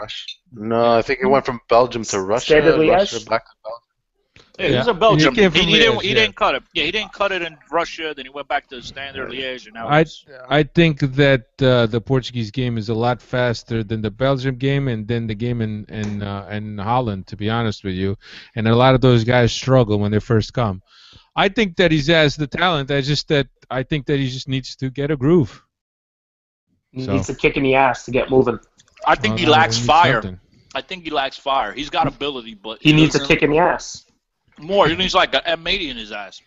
No, I think it went from Belgium to Russia. Russia back to Belgium. Yeah, he's a Belgium. He didn't cut it. Yeah, he didn't cut it in Russia. Then he went back to Standard Liège, and now I think that the Portuguese game is a lot faster than the Belgium game and then the game in Holland. To be honest with you, and a lot of those guys struggle when they first come. I think that he has the talent. I think that he just needs to get a groove. He needs a kick in the ass to get moving. I think he lacks fire. I think he lacks fire. He's got ability, but he needs a kick in the ass. More. He needs like an M80 in his ass.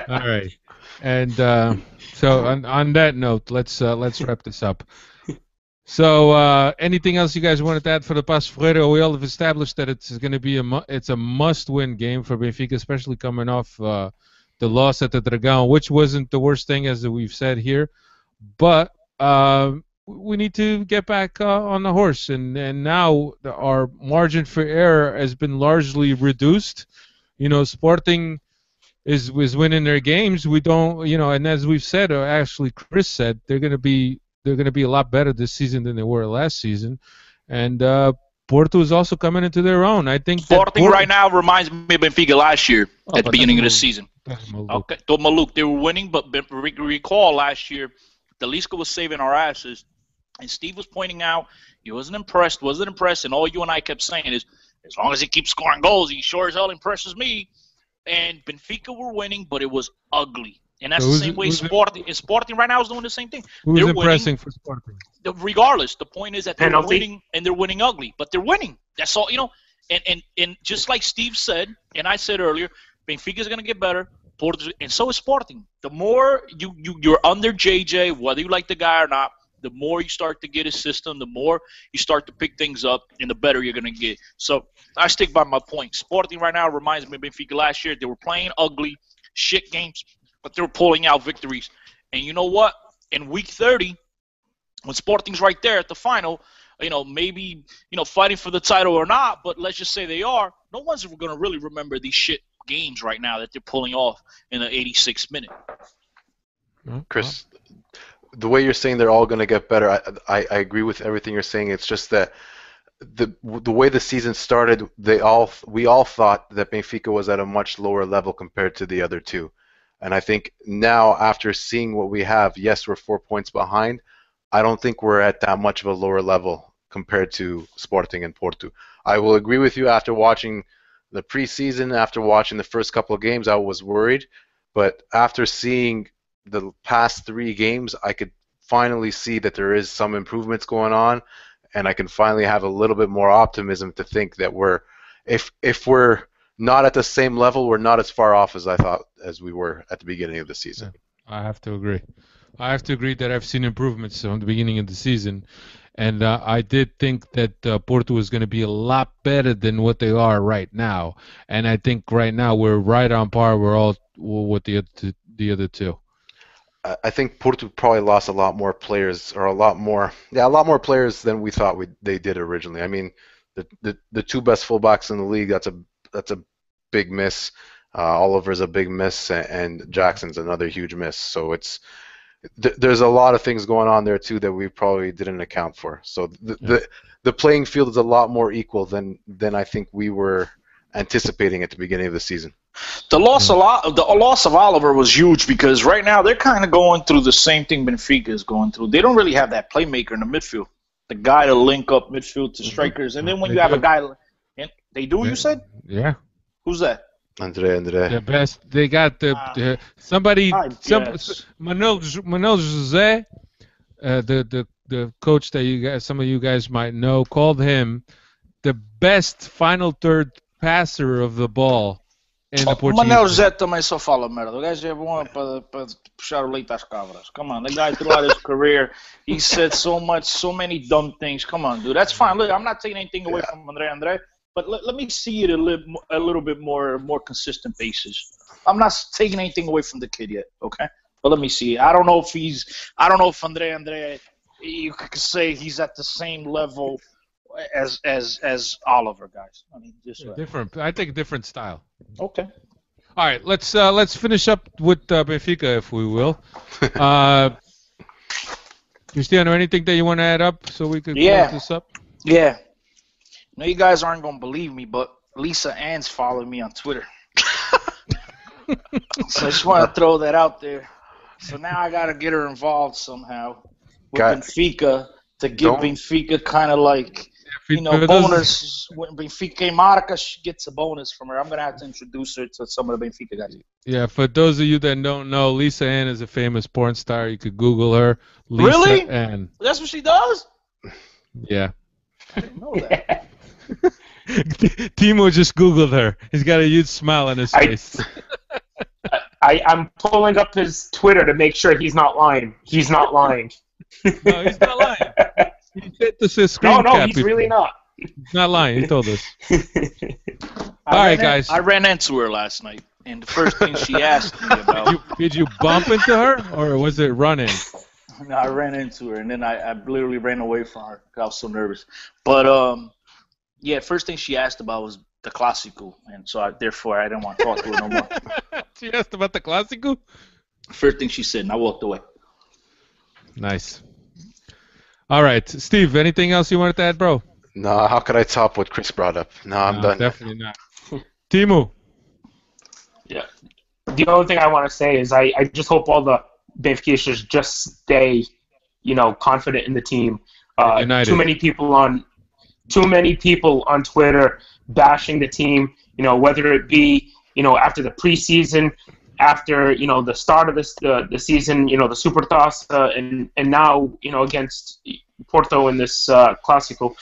All right. And so on that note, let's wrap this up. So anything else you guys wanted to add for the Pacos de Ferreira? We all have established that it's going to be a must-win game for Benfica, especially coming off the loss at the Dragão, which wasn't the worst thing, as we've said here. But we need to get back on the horse, and now our margin for error has been largely reduced. Sporting is winning their games. We don't, and as we've said, or actually Chris said, they're going to be a lot better this season than they were last season, and Porto is also coming into their own. I think Sporting right now reminds me of Benfica last year at the beginning of the season. Okay, Maluk, they were winning, but recall last year, Talisca was saving our asses. And Steve was pointing out he wasn't impressed, and all you and I kept saying is, as long as he keeps scoring goals, he sure as hell impresses me. And Benfica were winning, but it was ugly. And that's the same way Sporting right now is doing the same thing. Who's impressing for Sporting? Regardless, the point is that they're winning, and they're winning ugly. But they're winning. That's all, And just like Steve said, and I said earlier, Benfica's going to get better. And so is Sporting. The more you're under JJ, whether you like the guy or not, the more you start to get his system, the more you start to pick things up, and the better you're going to get. So I stick by my point. Sporting right now reminds me of Benfica last year. They were playing ugly, shit games, but they were pulling out victories. And you know what? In week 30, when Sporting's right there at the final, maybe, fighting for the title or not, but let's just say they are, no one's going to really remember these shit games right now that they're pulling off in the 86th minute. Chris, the way you're saying they're all going to get better, I agree with everything you're saying. It's just that the way the season started, we all thought that Benfica was at a much lower level compared to the other two. And I think now, after seeing what we have, yes, we're 4 points behind, I don't think we're at that much of a lower level compared to Sporting and Porto. I will agree with you after watching the preseason, after watching the first couple of games, I was worried. But after seeing the past 3 games, I could finally see that there is some improvements going on, and I can finally have a little bit more optimism to think that if we're not at the same level, we're not as far off as I thought as we were at the beginning of the season. I have to agree. I have to agree that I've seen improvements from the beginning of the season, and I did think that Porto was going to be a lot better than what they are right now. And I think right now we're right on par. We're all with the other two. I think Porto probably lost a lot more players, or a lot more players than we thought they did originally. I mean, the 2 best fullbacks in the league, that's a big miss. Oliver's a big miss, and Jackson's another huge miss. So there's a lot of things going on there too that we probably didn't account for. So the playing field is a lot more equal than I think we were anticipating at the beginning of the season. The loss of Oliver was huge because right now they're kind of going through the same thing Benfica is going through. They don't really have that playmaker in the midfield, the guy to link up midfield to strikers. And then when you have a guy, they do. You said? Yeah. Who's that? Andre. The best. They got somebody. Manuel Jose, the coach that some of you guys might know, called him the best final third passer of the ball in the Portuguese. Manuel José também só fala merda. O gajo é bom para puxar o leite às cabras. Come on, the guy throughout his career, he said so many dumb things. Come on, dude, that's fine. Look, I'm not taking anything away from Andre, but let me see it a little bit more consistent basis. I'm not taking anything away from the kid yet, okay? But let me see. I don't know if Andre, you could say he's at the same level as Oliver, guys. I mean, just different. I think different style. Okay. All right, let's finish up with Benfica, if we will. Cristiano, anything that you want to add up so we can close this up? Yeah. No, you guys aren't gonna believe me, but Lisa Ann's following me on Twitter. So I just want to throw that out there. So now I gotta get her involved somehow with Benfica to give Benfica kind of like. Bonus. When Benfica marca, she gets a bonus from her. I'm going to have to introduce her to some of the Benfica guys. Yeah, for those of you that don't know, Lisa Ann is a famous porn star. You could Google her. Lisa really? Ann. That's what she does? Yeah. I didn't know that. Timo just Googled her. He's got a huge smile on his face. I'm pulling up his Twitter to make sure he's not lying. He's not lying. No, he's not lying. He said this is screen No, he's really not. He's not lying. He told us. All right, guys. I ran into her last night, and the first thing she asked me about... Did you bump into her, or was it running? No, I ran into her, and then I literally ran away from her because I was so nervous. But, yeah, first thing she asked about was the clasico, and so therefore I didn't want to talk to her no more. She asked about the clasico? First thing she said, and I walked away. Nice. All right, Steve, anything else you wanted to add, bro? No, how could I top what Chris brought up? No, I'm done. Definitely not. Timo? Yeah. The only thing I want to say is I just hope all the Benfiquistas just stay, confident in the team. United. Too many people on Twitter bashing the team, whether it be, after the preseason, after the start of the season, the Supertaça, and now against Porto in this Clásico,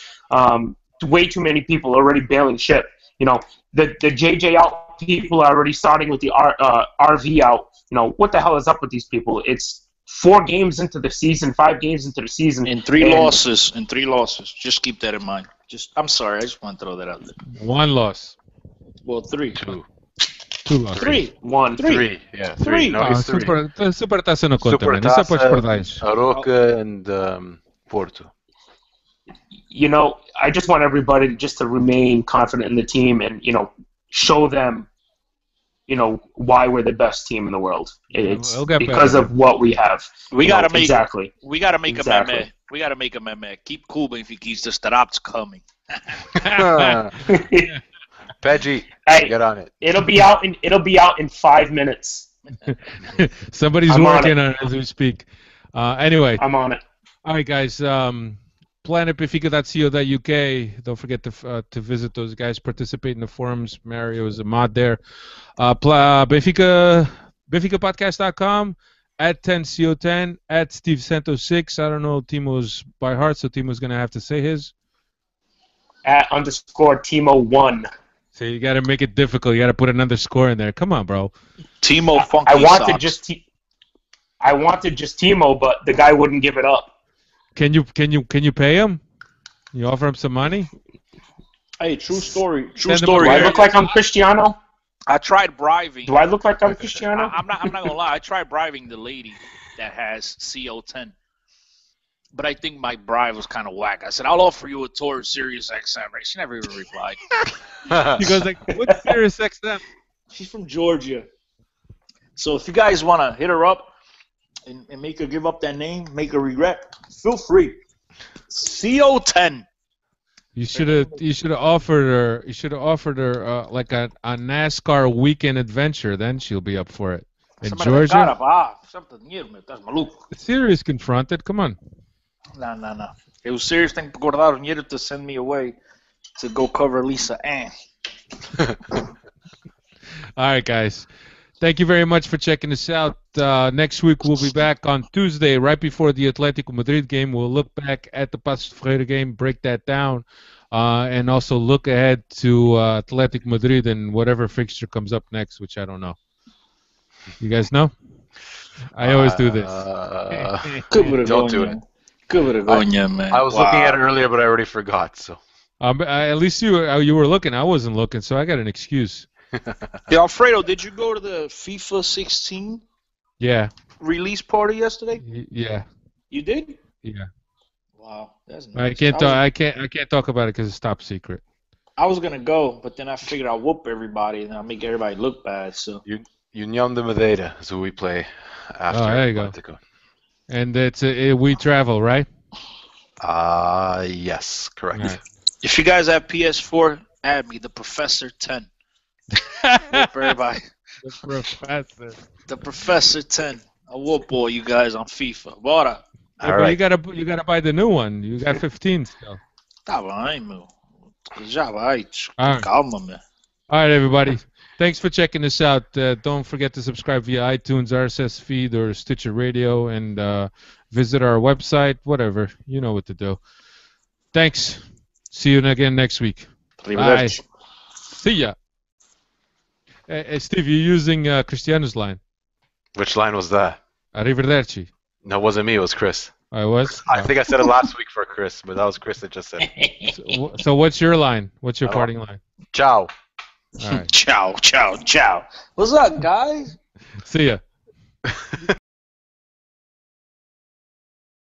way too many people already bailing ship. The JJ out people are already starting with the RV out. What the hell is up with these people? It's 4 games into the season, 5 games into the season, and 3 losses. Just keep that in mind. I'm sorry, I just want to throw that out there. 1 loss. Well, 3. 2 losses. 3. 1. 3. Yeah, 3. No, it's 3. Supertaça não conta, man. Isso é para os perdais. Aroca and Porto. I just want everybody just to remain confident in the team and, show them, why we're the best team in the world. It's because of what we have. We gotta make exactly. We gotta make a meme. We gotta make a meme. Keep cool, Benfica. The startup's coming. Peggy, hey, get on it. It'll be out in 5 minutes. Somebody's working on it as we speak. Anyway, I'm on it. All right, guys. planetbenfica.co.uk. Don't forget to visit those guys. Participate in the forums. Mario is a mod there. BenficaPodcast.com. At 10CO10. At Steve Santos 6. I don't know Timo's by heart, so Timo's gonna have to say his. At _Timo 1. So you got to make it difficult. You got to put another score in there. Come on, bro. Timo Funky I wanted Socks. I wanted just Timo, but the guy wouldn't give it up. Can you pay him? You offer him some money? Hey, true story. True Send him story. Do I Yeah. look like I'm Cristiano? I tried bribing. Do I look like I'm Cristiano? I'm not gonna lie. I tried bribing the lady that has CO10, but I think my bribe was kind of whack. I said I'll offer you a tour of Sirius XM. She never even replied. He goes like, "What's Sirius XM?" She's from Georgia. So if you guys wanna hit her up and make her give up that name, make her regret, feel free. CO10. You should have offered her. You should have offered her like a NASCAR weekend adventure. Then she'll be up for it. In Georgia, That's maluco. Sirius confronted. Come on. No. It was serious thing to guardar dinheiro to send me away to go cover Lisa Ann. All right, guys. Thank you very much for checking us out. Next week we'll be back on Tuesday, right before the Atletico Madrid game. We'll look back at the Pacos de Ferreira game, break that down, and also look ahead to Atletico Madrid and whatever fixture comes up next, which I don't know. You guys know? I always do this. Don't do it. Man. I was looking at it earlier, but I already forgot. So At least you were looking. I wasn't looking, so I got an excuse. Hey, Alfredo, did you go to the FIFA 16 Yeah. release party yesterday? Yeah. You did? Yeah. Wow, that's I nice. can't talk about it because it's top secret. I was gonna go, but then I figured I'll whoop everybody and I'll make everybody look bad. So União de Madeira is who we play after. Oh, there you go. Atletico. And we travel, right? Yes, correct. All right. if you guys have PS4, add me, the Professor 10. Whoop everybody. The professor. The Professor 10. I'll whoop all you guys on FIFA. Bora. Yeah, All but right. you gotta buy the new one. You got 15 still. Tá bem, meu. Já vai. All right. Calma, man. All right, everybody. Thanks for checking us out. Don't forget to subscribe via iTunes, RSS feed, or Stitcher Radio, and visit our website. Whatever, you know what to do. Thanks. See you again next week. Bye. Arrivederci. See ya. Hey, Steve, you're using Cristiano's line. Which line was that? Arrivederci. No, it wasn't me. It was Chris. I was. I think I said it last week for Chris, but that was Chris that just said it. So what's your line? What's your parting line? Ciao. All right. Ciao, ciao, ciao. What's up, guys? See ya.